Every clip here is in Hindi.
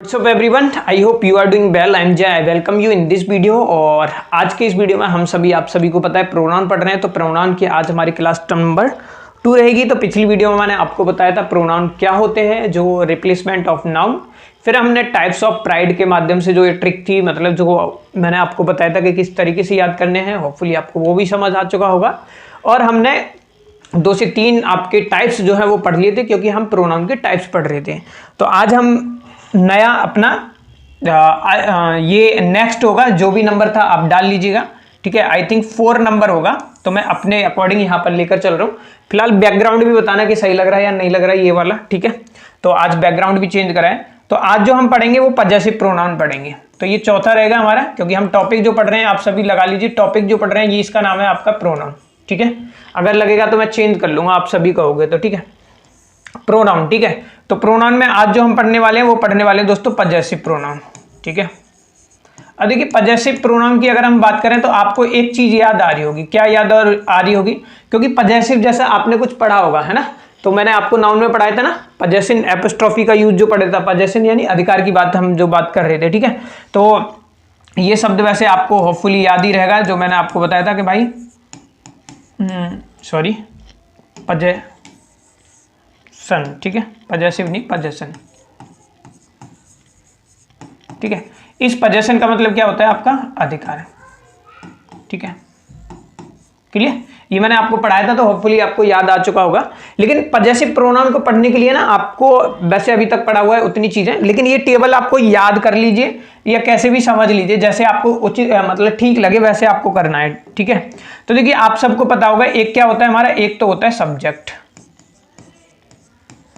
What's up everyone? I hope you are doing well. I'm Jay. I welcome you in this video। और आज के इस वीडियो में आप सभी को पता है प्रोनाउन पढ़ रहे हैं, तो प्रोनाउन की आज हमारी क्लास नंबर 2 रहेगी। तो पिछली वीडियो में मैंने आपको बताया था प्रोनाउन क्या होते हैं, जो रिप्लेसमेंट ऑफ नाउन। फिर हमने टाइप्स ऑफ प्राइड के माध्यम से जो ये ट्रिक थी, मतलब जो मैंने आपको बताया था कि किस तरीके से याद करने हैं, होपफुली आपको वो भी समझ आ चुका होगा। और हमने 2 से 3 आपके टाइप्स जो है वो पढ़ लिए थे, क्योंकि हम प्रोनाउन के टाइप्स पढ़ रहे थे। तो आज हम नया अपना ये नेक्स्ट होगा, जो भी नंबर था आप डाल लीजिएगा, ठीक है। आई थिंक 4 नंबर होगा, तो मैं अपने अकॉर्डिंग यहाँ पर लेकर चल रहा हूँ। फिलहाल बैकग्राउंड भी बताना कि सही लग रहा है या नहीं लग रहा है ये वाला, ठीक है। तो आज बैकग्राउंड भी चेंज करा है। तो आज जो हम पढ़ेंगे वो पजेसिव प्रोनाउन पढ़ेंगे। तो ये चौथा रहेगा हमारा, क्योंकि हम टॉपिक जो पढ़ रहे हैं आप सभी लगा लीजिए, टॉपिक जो पढ़ रहे हैं ये इसका नाम है आपका प्रोनाउन, ठीक है। अगर लगेगा तो मैं चेंज कर लूंगा, आप सभी कहोगे तो, ठीक है। प्रोनाउन, ठीक है। तो प्रोनाउन में आज जो हम पढ़ने वाले हैं वो पढ़ने वाले हैं दोस्तों पजेसिव प्रोनाउन, ठीक है। अब देखिए पजेसिव प्रोनाउन की अगर हम बात करें तो आपको एक चीज याद आ रही होगी। क्या याद आ रही होगी? क्योंकि पजेसिव जैसा आपने कुछ पढ़ा होगा, है ना। तो मैंने आपको नाउन में पढ़ाया था ना, पजेशन एपोस्ट्रोफी का यूज जो पढ़ा था, पजेशन यानी अधिकार की बात हम जो बात कर रहे थे, ठीक है। तो ये शब्द वैसे आपको होपफुली याद ही रहेगा, जो मैंने आपको बताया था कि भाई सॉरी पजेशन, ठीक है। पजेसिव नहीं, पजेशन, ठीक है। इस पजेशन का मतलब क्या होता है? आपका अधिकार, ठीक है। क्लियर? ये मैंने आपको पढ़ाया था, तो होपफुली आपको याद आ चुका होगा। लेकिन पजेसिव प्रोनाउन को पढ़ने के लिए ना आपको वैसे अभी तक पढ़ा हुआ है उतनी चीजें, लेकिन ये टेबल आपको याद कर लीजिए या कैसे भी समझ लीजिए, जैसे आपको उचित मतलब ठीक लगे वैसे आपको करना है, ठीक है। तो देखिए आप सबको पता होगा एक क्या होता है हमारा, एक तो होता है सब्जेक्ट,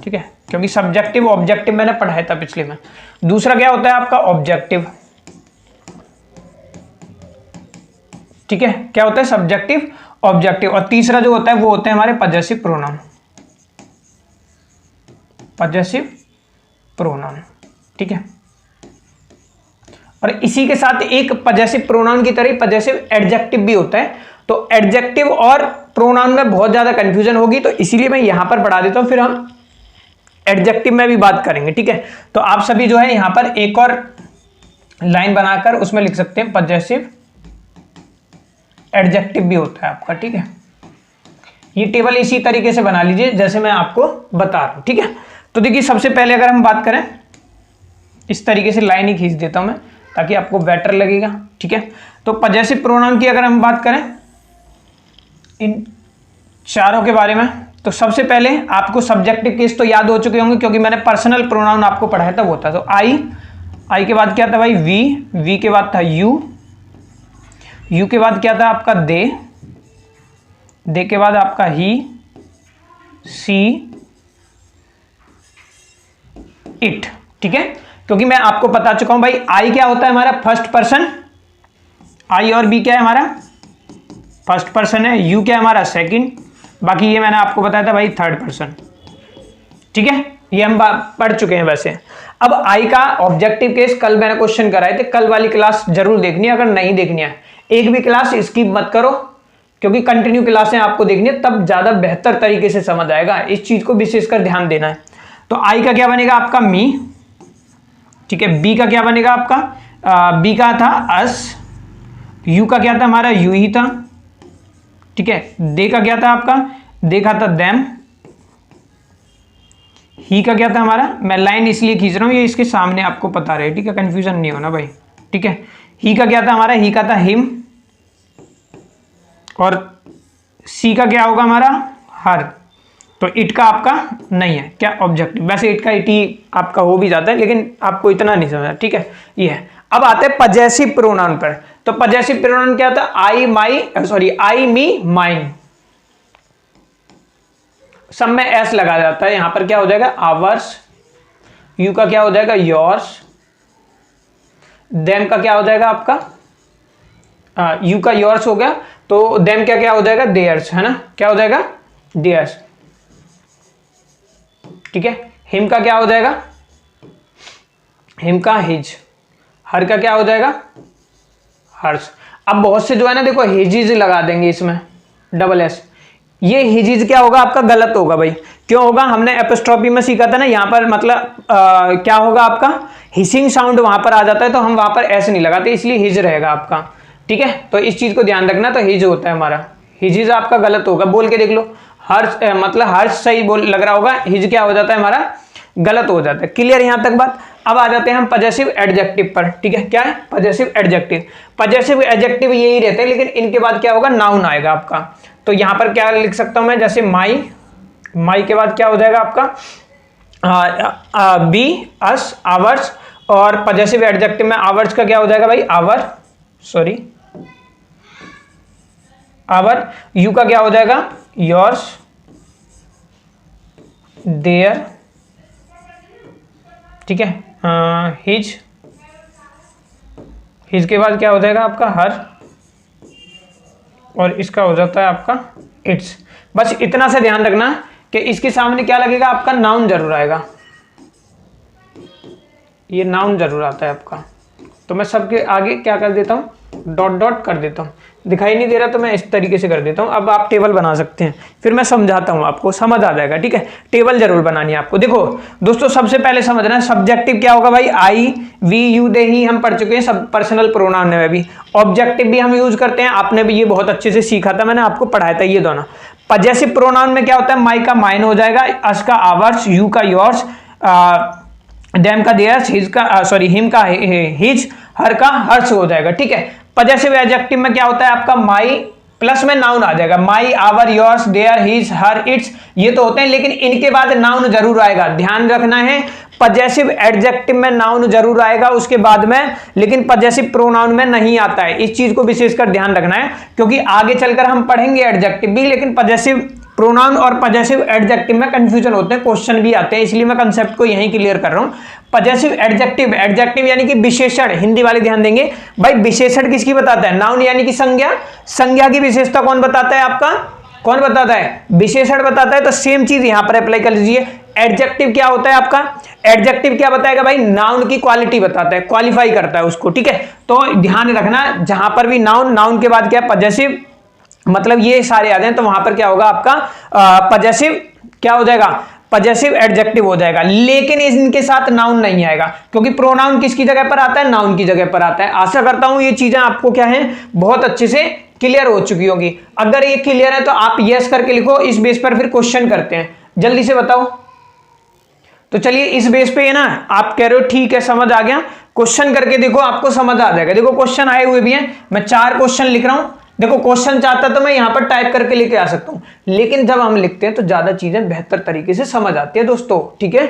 ठीक है, क्योंकि सब्जेक्टिव ऑब्जेक्टिव मैंने पढ़ाया था पिछले में। दूसरा क्या होता है आपका ऑब्जेक्टिव, ठीक है। क्या होता है? Subjective, objective. और तीसरा जो होता है वो होते हैं हमारे पजेसिव प्रोनाउन, पजेसिव प्रोनाउन, ठीक है। और इसी के साथ एक पजेसिव प्रोनाउन की तरह पजेसिव एडजेक्टिव भी होता है। तो एडजेक्टिव और प्रोनाउन में बहुत ज्यादा कंफ्यूजन होगी, तो इसीलिए मैं यहां पर पढ़ा देता हूं, फिर हम एडजेक्टिव में भी बात करेंगे, ठीक है। तो आप सभी जो है यहां पर एक और लाइन बनाकर उसमें लिख सकते हैं पजेसिव एडजेक्टिव भी होता है आपका, ठीक है। ये टेबल इसी तरीके से बना लीजिए जैसे मैं आपको बता रहा हूं, ठीक है। तो देखिए सबसे पहले अगर हम बात करें, इस तरीके से लाइन ही खींच देता हूं मैं ताकि आपको बेटर लगेगा, ठीक है। तो पजेसिव प्रोनाउन की अगर हम बात करें इन चारों के बारे में, तो सबसे पहले आपको सब्जेक्टिव केस तो याद हो चुके होंगे, क्योंकि मैंने पर्सनल प्रोनाउन आपको पढ़ाया था वो था। तो आई के बाद क्या था भाई? वी के बाद था यू के बाद क्या था आपका? दे के बाद आपका ही, सी, इट, ठीक है। क्योंकि मैं आपको बता चुका हूं भाई आई क्या होता है हमारा? First person. आई और बी क्या है हमारा? फर्स्ट पर्सन है। यू क्या है हमारा? सेकंड। बाकी ये मैंने आपको बताया था भाई थर्ड पर्सन, ठीक है। ये हम पढ़ चुके हैं वैसे। अब आई का ऑब्जेक्टिव केस कल मैंने क्वेश्चन कराए थे, कल वाली क्लास जरूर देखनी है। अगर नहीं देखनी है एक भी क्लास स्किप मत करो, क्योंकि कंटिन्यू क्लासें आपको देखनी है, तब ज्यादा बेहतर तरीके से समझ आएगा। इस चीज को विशेषकर ध्यान देना है। तो आई का क्या बनेगा आपका? मी, ठीक है। बी का क्या बनेगा आपका? बी का था अस। यू का क्या था हमारा? यू ही था, ठीक है। दे का क्या था आपका? देखा था देम। ही का क्या था हमारा? मैं लाइन इसलिए खींच रहा हूं, ये इसके सामने आपको पता रहे, ठीक है, कंफ्यूजन नहीं होना भाई, ठीक है। ही का क्या था हमारा? ही का था हिम। और सी का क्या होगा हमारा? हर। तो इट का आपका नहीं है क्या? ऑब्जेक्टिव। वैसे इट का इट ही आपका हो भी जाता है, लेकिन आपको इतना नहीं समझा, ठीक है। ये है। अब आते हैं पजेसिव प्रोनाउन पर। तो पजेसिव प्रोनाउन क्या होता है? आई, मी, माइन। सब में एस लगा जाता है, यहां पर क्या हो जाएगा? आवर्स। यू का क्या हो जाएगा? योर्स। देम का क्या हो जाएगा आपका? यू का योर्स हो गया, तो देम क्या क्या हो जाएगा? देयर्स, है ना। क्या हो जाएगा? देयर्स, ठीक है। हिम का क्या हो जाएगा? हिम का हिज। हर का क्या हो जाएगा? हर्ष। अब बहुत से जो है ना देखो हिजिज लगा देंगे इसमें, डबल एस। ये हिजिज क्या होगा आपका? गलत होगा भाई। क्यों होगा? हमने एपोस्ट्रोफी में सीखा था ना, यहाँ पर मतलब क्या होगा आपका? हिसिंग साउंड वहां पर आ जाता है तो हम वहां पर एस नहीं लगाते, इसलिए हिज रहेगा आपका। ठीक है, तो इस चीज को ध्यान रखना। तो हिज होता है हमारा, हिजिज आपका गलत होगा, बोल के देख लो। हर्ष मतलब हर्ष सही बोल लग रहा होगा, हिज क्या हो जाता है हमारा, गलत हो जाता है। क्लियर यहां तक बात। अब आ जाते हैं हम पजेसिव एडजेक्टिव पर। ठीक है, क्या है पजेसिव एडजेक्टिव। पजेसिव एडजेक्टिव यही रहते हैं, लेकिन इनके बाद क्या होगा, नाउन आएगा आपका। तो यहां पर क्या लिख सकता हूं मैं, जैसे माई, माई के बाद क्या हो जाएगा आपका, बी, अस, आवर्स। और पजेसिव एडजेक्टिव में आवर्स का क्या हो जाएगा भाई, आवर, सॉरी आवर। यू का क्या हो जाएगा, योर्स, देयर। ठीक है, हिज, हिज के बाद क्या हो जाएगा आपका, हर। और इसका हो जाता है आपका इट्स। बस इतना से ध्यान रखना कि इसके सामने क्या लगेगा आपका, नाउन जरूर आएगा, ये नाउन जरूर आता है आपका। तो मैं सबके आगे क्या कर देता हूँ, डॉट डॉट कर देता हूँ। दिखाई नहीं दे रहा तो मैं इस तरीके से कर देता हूँ। अब आप टेबल बना सकते हैं, फिर मैं समझाता हूँ, आपको समझ आ जाएगा। ठीक है, टेबल जरूर बनानी है आपको। देखो दोस्तों, सबसे पहले समझना है सब्जेक्टिव क्या होगा भाई, आई, वी, यू, दे, ही हम पढ़ चुके हैं सब पर्सनल प्रोनाउन में भी। ऑब्जेक्टिव भी हम यूज करते हैं, आपने भी ये बहुत अच्छे से सीखा था, मैंने आपको पढ़ाया था ये दोनों। पजेसिव प्रोनाउन में क्या होता है, माई का माइन हो जाएगा, अस का आवर्स, यू का योर्स, डैम का देयर्स, हिज का सॉरी हिम का हिज, हर का हर्ष हो जाएगा। ठीक है, पजेसिव एडजेक्टिव में क्या होता है आपका, माई प्लस में नाउन आ जाएगा, my, our, yours, their, his, her, its, ये तो होते हैं, लेकिन इनके बाद नाउन जरूर आएगा। ध्यान रखना है, पजेसिव एडजेक्टिव में नाउन जरूर आएगा उसके बाद में, लेकिन पजेसिव प्रोनाउन में नहीं आता है। इस चीज को विशेषकर ध्यान रखना है, क्योंकि आगे चलकर हम पढ़ेंगे एडजेक्टिव भी, लेकिन पजेसिव प्रोनाउन और पजेसिव एडजेक्टिव में कंफ्यूजन होते हैं, क्वेश्चन भी आते हैं, इसलिए मैं कंसेप्ट को यहीं क्लियर कर रहा हूं। पजेसिव एडजेक्टिव, एडजेक्टिव यानी कि विशेषण, हिंदी वाले ध्यान देंगे भाई, विशेषण किसकी बताता है, नाउन यानी कि संज्ञा। संज्ञा की विशेषता कौन बताता है आपका, कौन बताता है, विशेषण बताता है। तो सेम चीज यहां पर अप्लाई कर लीजिए। एडजेक्टिव क्या होता है आपका, एडजेक्टिव क्या बताएगा भाई, नाउन की क्वालिटी बताता है, क्वालिफाई करता है उसको। ठीक है, तो ध्यान रखना, जहां पर भी नाउन, नाउन के बाद क्या है पजेसिव, मतलब ये सारे आ जाए तो वहां पर क्या होगा आपका पजेसिव, क्या हो जाएगा, पजेसिव एडजेक्टिव हो जाएगा। लेकिन इनके साथ नाउन नहीं आएगा, क्योंकि प्रोनाउन किसकी जगह पर आता है, नाउन की जगह पर आता है। आशा करता हूं ये चीजें आपको क्या है, बहुत अच्छे से क्लियर हो चुकी होगी। अगर ये क्लियर है तो आप यस करके लिखो, इस बेस पर फिर क्वेश्चन करते हैं, जल्दी से बताओ। तो चलिए इस बेस पे है ना, आप कह रहे हो ठीक है समझ आ गया, क्वेश्चन करके देखो, आपको समझ आ जाएगा। देखो क्वेश्चन आए हुए भी हैं, मैं 4 क्वेश्चन लिख रहा हूं। देखो क्वेश्चन चाहता तो मैं यहां पर टाइप करके लेके आ सकता हूं, लेकिन जब हम लिखते हैं तो ज्यादा चीजें बेहतर तरीके से समझ आती है दोस्तों। ठीक है,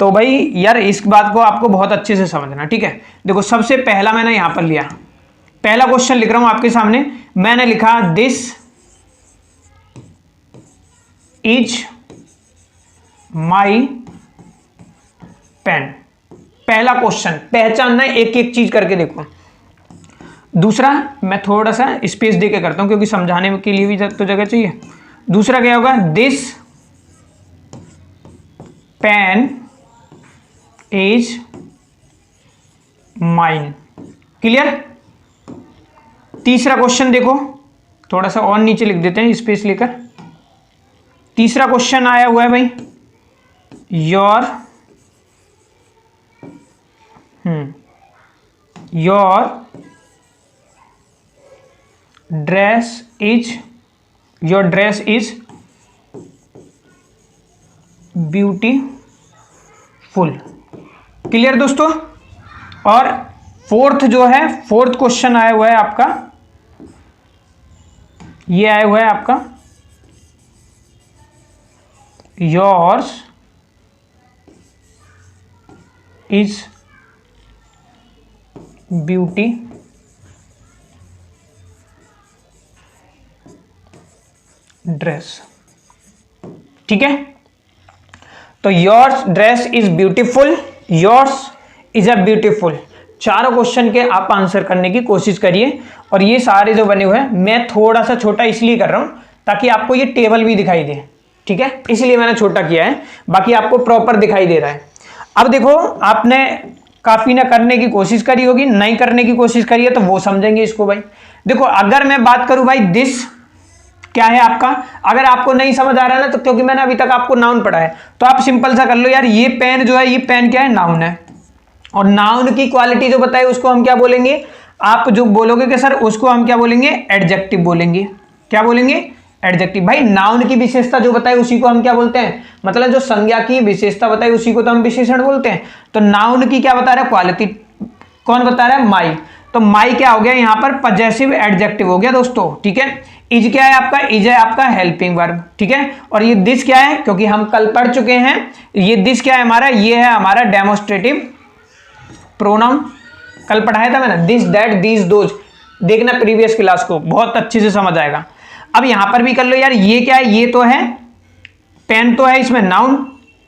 तो भाई यार इस बात को आपको बहुत अच्छे से समझना। ठीक है, देखो सबसे पहला मैंने यहां पर लिया, पहला क्वेश्चन लिख रहा हूं आपके सामने, मैंने लिखा दिस इज माई पेन। पहला क्वेश्चन पहचानना है, एक एक चीज करके देखो। दूसरा मैं थोड़ा सा स्पेस देके करता हूं, क्योंकि समझाने के लिए भी तो जगह चाहिए। दूसरा क्या होगा, this pen is mine. Clear. तीसरा क्वेश्चन देखो, थोड़ा सा और नीचे लिख देते हैं स्पेस लेकर। तीसरा क्वेश्चन आया हुआ है भाई, your dress is beautiful. Clear दोस्तों। और फोर्थ जो है, फोर्थ क्वेश्चन आया हुआ है आपका, ये आया हुआ है आपका, योर्स इज ब्यूटी ड्रेस। ठीक है, तो yours dress is beautiful, yours is a beautiful, चारों क्वेश्चन के आप आंसर करने की कोशिश करिए। और ये सारे जो बने हुए हैं, मैं थोड़ा सा छोटा इसलिए कर रहा हूं ताकि आपको ये टेबल भी दिखाई दे। ठीक है, इसलिए मैंने छोटा किया है, बाकी आपको प्रॉपर दिखाई दे रहा है। अब देखो, आपने काफी ना करने की कोशिश करी होगी, नहीं करने की कोशिश करी है तो वो समझेंगे इसको भाई। देखो अगर मैं बात करूं भाई, दिस क्या है आपका, अगर आपको नहीं समझ आ रहा है ना, तो क्योंकि मैंने अभी तक आपको नाउन पढ़ा है, तो आप सिंपल सा कर लो यार, ये पेन जो है, ये पेन क्या है, नाउन है। और नाउन की क्वालिटी जो बताए उसको हम क्या बोलेंगे, आप जो बोलोगे कि सर उसको हम क्या बोलेंगे, एडजेक्टिव बोलेंगे। क्या बोलेंगे, एडजेक्टिव। भाई नाउन की विशेषता जो बताए उसी को हम क्या बोलते हैं, मतलब जो संज्ञा की विशेषता बताई उसी को तो हम विशेषण बोलते हैं। तो नाउन की क्या बता रहा है, क्वालिटी। कौन बता रहा है, माई। तो माई क्या हो गया यहाँ पर, पजेसिव एडजेक्टिव हो गया दोस्तों, ठीक है। इज क्या है आपका, इज है आपका हेल्पिंग वर्ब, ठीक है। और ये दिस क्या है, क्योंकि हम कल पढ़ चुके हैं, ये दिस क्या है हमारा, ये है हमारा डेमोस्ट्रेटिव प्रोनाउन। कल पढ़ाया था मैंने, दिस दैट दीज दोज, देखना प्रीवियस क्लास को, बहुत अच्छे से समझ आएगा। अब यहां पर भी कर लो यार, ये क्या है, ये तो है पेन, तो है इसमें नाउन,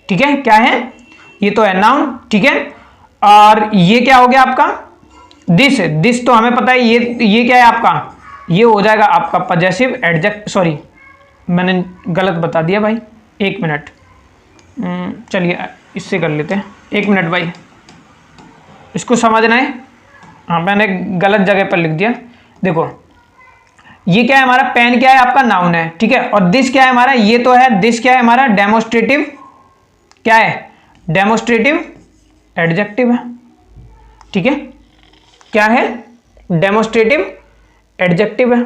ठीक है। क्या है, ये तो है नाउन, ठीक है। और ये क्या हो गया आपका, दिस, दिस तो हमें पता है, ये क्या है आपका, ये हो जाएगा आपका पजेसिव एडजेक्ट, सॉरी मैंने गलत बता दिया भाई, एक मिनट, चलिए इससे कर लेते हैं, एक मिनट भाई, इसको समझना है। हाँ मैंने गलत जगह पर लिख दिया। देखो ये क्या है हमारा, पेन क्या है आपका, नाउन है, ठीक है। और दिस क्या है हमारा, ये तो है, दिस क्या है हमारा, डेमोस्ट्रेटिव, क्या है, डेमोस्ट्रेटिव एडजेक्टिव है, ठीक है। क्या है, डेमोस्ट्रेटिव एडजेक्टिव है,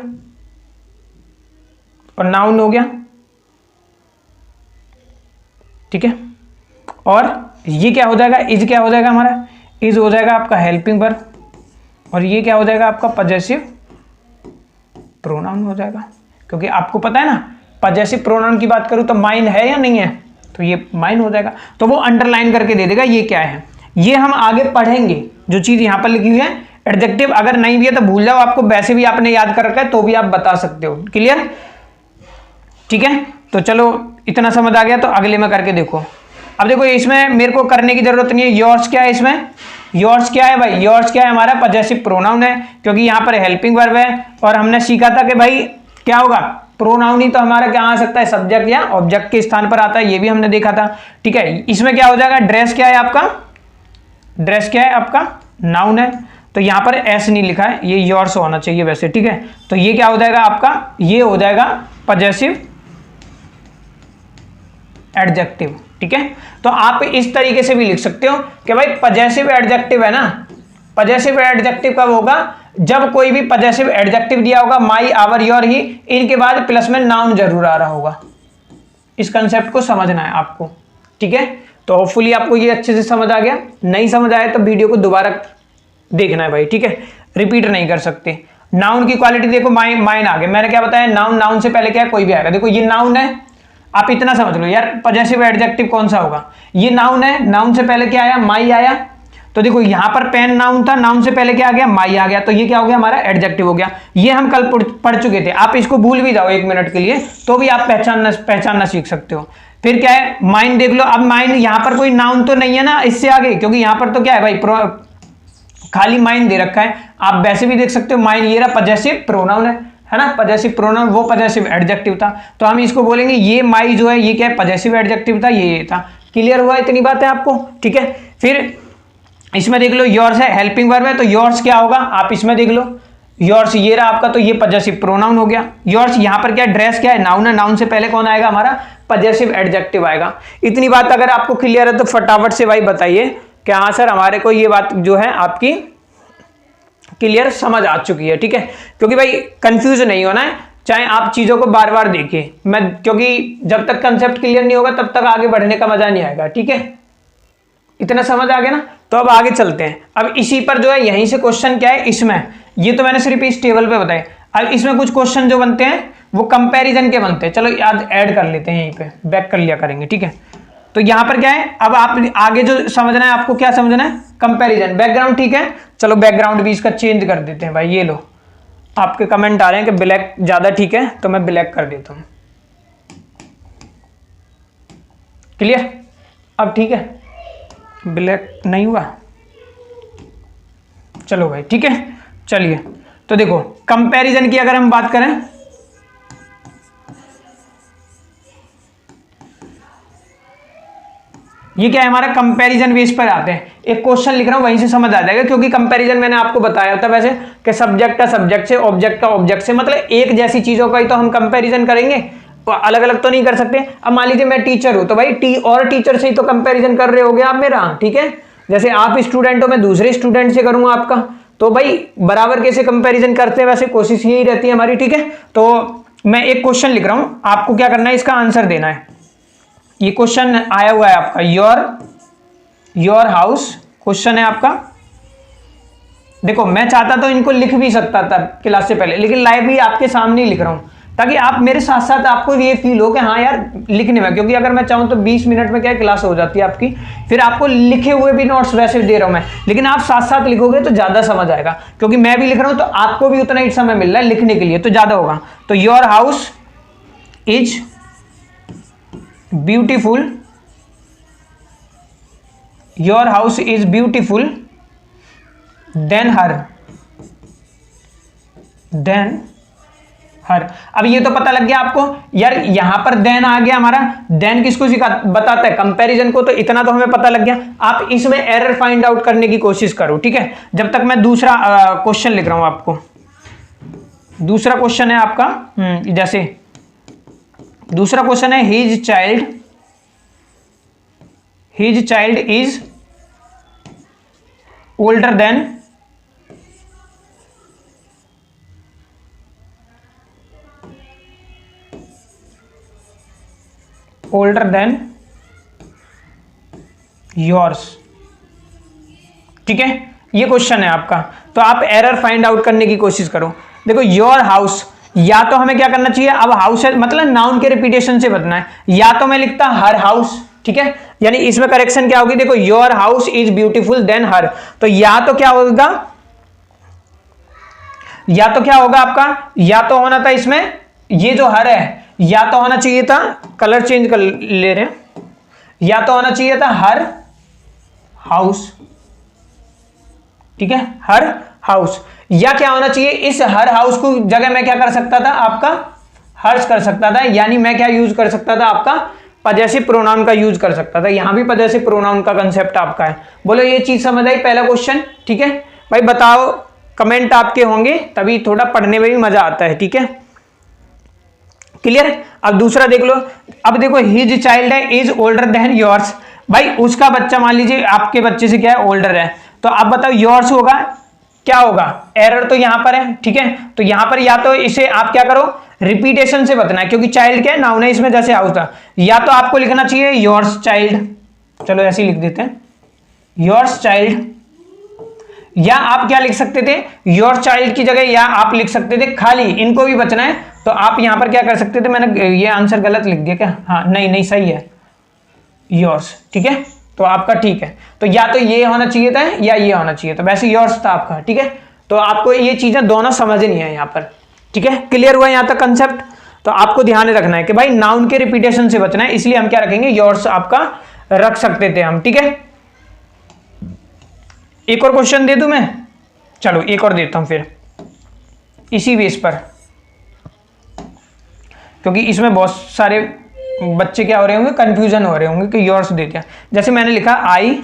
और नाउन हो गया, ठीक है। और ये क्या हो जाएगा, इज क्या हो जाएगा हमारा, इज हो जाएगा आपका हेल्पिंग वर्ब, और ये क्या हो जाएगा आपका पजेसिव प्रोनाउन हो जाएगा। क्योंकि आपको पता है ना, पजेसिव प्रोनाउन की बात करूं तो माइन है या नहीं है, तो ये माइन हो जाएगा। तो वो अंडरलाइन करके दे देगा ये क्या है, ये हम आगे पढ़ेंगे। जो चीज यहां पर लिखी हुई है एडजेक्टिव, अगर नहीं भी है तो भूल जाओ, आपको वैसे भी आपने याद कर रखा है तो भी आप बता सकते हो। क्लियर, ठीक है। तो चलो इतना समझ आ गया, तो अगले में करके देखो। अब देखो इसमें मेरे को करने की जरूरत नहीं है, योर्स क्या है इसमें, योर्स क्या है भाई, योर्स क्या है हमारा, पजेसिव प्रोनाउन है, क्योंकि यहाँ पर हेल्पिंग वर्ब है। और हमने सीखा था कि भाई क्या होगा, प्रोनाउन ही तो हमारा क्या आ सकता है, सब्जेक्ट या ऑब्जेक्ट के स्थान पर आता है, ये भी हमने देखा था, ठीक है। इसमें क्या हो जाएगा, ड्रेस क्या है आपका, ड्रेस क्या है आपका, नाउन है, तो यहाँ पर एस नहीं लिखा है, ये योर्स होना चाहिए वैसे, ठीक है। तो ये क्या हो जाएगा आपका, ये हो जाएगा पजेसिव एडजेक्टिव, ठीक है। तो आप इस तरीके से भी लिख सकते हो कि भाई पजेसिव एडजेक्टिव है ना, पजेसिव एडजेक्टिव कब होगा, जब कोई भी पजेसिव एडजेक्टिव दिया होगा, माई, आवर, योर, ही, इनके बाद प्लस में नाउन जरूर आ रहा होगा। इस कंसेप्ट को समझना है आपको, ठीक है। तो होपफुली आपको ये अच्छे से समझ आ गया, नहीं समझ आया तो वीडियो को दोबारा देखना है भाई, ठीक है, रिपीट नहीं कर सकते। नाउन की क्वालिटी देखो, माइन आ गया, मैंने क्या बताया, नाउन, नाउन से पहले क्या है, कोई भी आएगा। देखो ये नाउन है, आप इतना समझ लो यार, पजेसिव एडजेक्टिव कौन सा होगा, ये नाउन है, नाउन से पहले क्या आया, माई आया। तो देखो यहां पर पेन नाउन था, नाउन से पहले क्या आ गया, माई आ गया, तो ये क्या हो गया हमारा, एडजेक्टिव हो गया। ये हम कल पढ़ चुके थे, आप इसको भूल भी जाओ एक मिनट के लिए तो भी आप पहचानना सीख सकते हो। फिर क्या है, माइन देख लो। अब माइन यहां पर कोई नाउन तो नहीं है ना इससे आगे, क्योंकि यहां पर तो क्या है भाई, खाली माइन दे रखा है। आप वैसे भी देख सकते हो, माइन ये रहा, पजेसिव प्रोनाउन है ना, पजेसिव प्रोनाउन, वो पजेसिव एडजेक्टिव था, तो हम इसको बोलेंगे ये माई जो है ये क्या है, पजेसिव एडजेक्टिव था, ये था। क्लियर हुआ, इतनी बात है आपको, ठीक है। फिर इसमें देख लो, योर्स है, हेल्पिंग वर्ब है, तो योर्स क्या होगा, आप इसमें देख लो, योर्स ये रहा आपका, तो ये पजेसिव प्रोनाउन हो गया। योर्स यहाँ पर क्या है, ड्रेस क्या है, नाउन है, नाउन से पहले कौन आएगा हमारा, पजेसिव एडजेक्टिव आएगा। इतनी बात अगर आपको क्लियर है तो फटाफट से भाई बताइए कि हाँ सर हमारे को ये बात जो है आपकी क्लियर समझ आ चुकी है, ठीक है। क्योंकि भाई कंफ्यूज नहीं होना है, चाहे आप चीजों को बार बार देखिए, क्योंकि जब तक कंसेप्ट क्लियर नहीं होगा तब तक आगे बढ़ने का मजा नहीं आएगा, ठीक है। इतना समझ आ गया ना, तो अब आगे चलते हैं। अब इसी पर जो है यहीं से क्वेश्चन क्या है इसमें, ये तो मैंने सिर्फ इस टेबल पे बताया। अब इसमें कुछ क्वेश्चन जो बनते हैं वो कंपैरिजन के बनते हैं। चलो आज ऐड कर लेते हैं, यहीं पे बैक कर लिया करेंगे, ठीक है। तो यहां पर क्या है, अब आप आगे जो समझना है, आपको क्या समझना है, कंपैरिजन। बैकग्राउंड ठीक है, चलो बैकग्राउंड भी इसका चेंज कर देते हैं भाई। ये लो, आपके कमेंट आ रहे हैं कि ब्लैक ज्यादा ठीक है, तो मैं ब्लैक कर देता हूं। क्लियर, अब ठीक है, ब्लैक नहीं हुआ, चलो भाई ठीक है। चलिए तो देखो कंपैरिजन की अगर हम बात करें, ये क्या है हमारा, कंपैरिजन बेस पर आते हैं। एक क्वेश्चन लिख रहा हूं वहीं से समझ आ जाएगा, क्योंकि कंपैरिजन मैंने आपको बताया था वैसे कि सब्जेक्ट का सब्जेक्ट से, ऑब्जेक्ट का ऑब्जेक्ट से, मतलब एक जैसी चीजों का ही तो हम कंपैरिजन करेंगे, तो अलग अलग तो नहीं कर सकते। अब मान लीजिए मैं टीचर हूं, तो भाई और टीचर से ही तो कंपैरिजन कर रहे होगे आप मेरा, ठीक है। जैसे आप स्टूडेंट हो, मैं दूसरे स्टूडेंट से करूंगा आपका, तो भाई बराबर कैसे कंपैरिजन करते हैं, वैसे कोशिश यही रहती है हमारी, ठीक है। तो मैं एक क्वेश्चन लिख रहा हूं, आपको क्या करना है, इसका आंसर देना है। ये क्वेश्चन आया हुआ है आपका, योर हाउस क्वेश्चन है आपका। देखो मैं चाहता तो इनको लिख भी सकता था क्लास से पहले, लेकिन लाइव ही आपके सामने ही लिख रहा हूं, ताकि आप मेरे साथ साथ आपको ये फील हो कि हाँ यार लिखने में, क्योंकि अगर मैं चाहूँ तो 20 मिनट में क्या क्लास हो जाती है आपकी, फिर आपको लिखे हुए भी नोट्स वैसे दे रहा हूँ मैं, लेकिन आप साथ साथ लिखोगे तो ज़्यादा समझ आएगा, क्योंकि मैं भी लिख रहा हूँ तो आपको भी उतना ही समय मिल रहा है लिखने के लिए, तो ज़्यादा होगा। तो your house is beautiful, your house is beautiful than her. अब ये तो पता लग गया आपको यार, यहां पर देन आ गया हमारा, देन किसको बताता है, कंपैरिजन को, तो इतना तो हमें पता लग गया। आप इसमें एरर फाइंड आउट करने की कोशिश करो, ठीक है, जब तक मैं दूसरा क्वेश्चन लिख रहा हूं आपको। दूसरा क्वेश्चन है आपका, जैसे दूसरा क्वेश्चन है his child is older than yours, ठीक है, ये क्वेश्चन है आपका। तो आप एरर फाइंड आउट करने की कोशिश करो। देखो योर हाउस, या तो हमें क्या करना चाहिए, अब हाउस है मतलब नाउन के रिपीटेशन से बचना है, या तो मैं लिखता हर हाउस, ठीक है, यानी इसमें करेक्शन क्या होगी, देखो your house is beautiful than her, तो या तो क्या होगा, या तो क्या होगा आपका, या तो होना था इसमें ये जो हर है, या तो होना चाहिए था, कलर चेंज कर ले रहे हैं, या तो होना चाहिए था हर हाउस, ठीक है, हर हाउस, या क्या होना चाहिए, इस हर हाउस को जगह मैं क्या कर सकता था, आपका हर्ष कर सकता था, यानी मैं क्या यूज कर सकता था, आपका पजेसिव प्रोनाउन का यूज कर सकता था। यहां भी पजेसिव प्रोनाउन का कंसेप्ट आपका है। बोलो ये चीज समझ आई, पहला क्वेश्चन, ठीक है भाई, बताओ, कमेंट आपके होंगे तभी थोड़ा पढ़ने में भी मजा आता है, ठीक है, क्लियर। अब दूसरा देख लो, अब देखो हिज चाइल्ड है इज ओल्डर देन योर्स, भाई उसका बच्चा मान लीजिए आपके बच्चे से क्या है, ओल्डर है, तो अब बताओ योर्स होगा, क्या होगा, एरर तो यहां पर है, ठीक है, तो यहां पर या तो इसे आप क्या करो, रिपीटेशन से बचना है, क्योंकि चाइल्ड क्या है, नाउन है, इसमें जैसे हाउस था, या तो आपको लिखना चाहिए योर्स चाइल्ड, चलो ऐसे ही लिख देते हैं योर्स चाइल्ड, या आप क्या लिख सकते थे, योर चाइल्ड की जगह या आप लिख सकते थे खाली, इनको भी बचना है, तो आप यहां पर क्या कर सकते थे, मैंने ये आंसर गलत लिख दिया क्या, हाँ नहीं सही है योर्स, ठीक है, तो आपका ठीक है, तो या तो ये होना चाहिए था या ये होना चाहिए था, वैसे योर्स था आपका, ठीक है, तो आपको ये चीजें दोनों समझनी है यहाँ पर, ठीक है, क्लियर हुआ यहाँ तक कंसेप्ट। तो आपको ध्यान रखना है कि भाई नाउन के रिपीटेशन से बचना है, इसलिए हम क्या रखेंगे, योर्स आपका रख सकते थे हम, ठीक है। एक और क्वेश्चन दे दूं मैं, चलो एक और देता हूं फिर इसी बेस पर, क्योंकि इसमें बहुत सारे बच्चे क्या हो रहे होंगे, कंफ्यूजन हो रहे होंगे कि योर्स दे दिया। जैसे मैंने लिखा आई,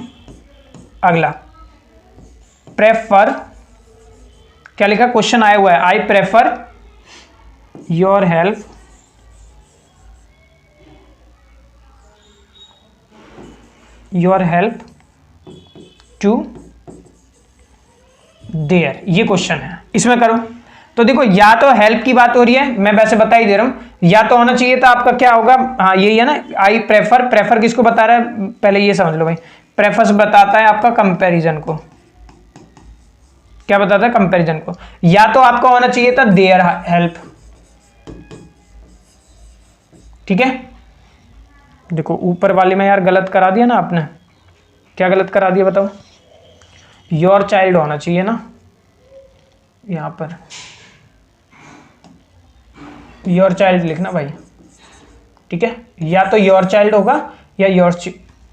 अगला प्रेफर, क्या लिखा, क्वेश्चन आया हुआ है, I prefer your help to their, ये क्वेश्चन है, इसमें करो। तो देखो या तो हेल्प की बात हो रही है, मैं वैसे बता ही दे रहा हूं, या तो होना चाहिए था आपका क्या होगा, हाँ यही है ना, आई प्रेफर किसको बता रहा है, पहले ये समझ लो भाई, प्रेफर बताता है आपका कंपैरिजन को, क्या बताता है, कंपैरिजन को, या तो आपका होना चाहिए था देयर हेल्प, ठीक है। देखो ऊपर वाले में यार गलत करा दिया ना आपने, क्या गलत करा दिया बताओ, योर चाइल्ड होना चाहिए ना, यहां पर योर चाइल्ड लिखना भाई, ठीक है, या तो योर चाइल्ड होगा या योर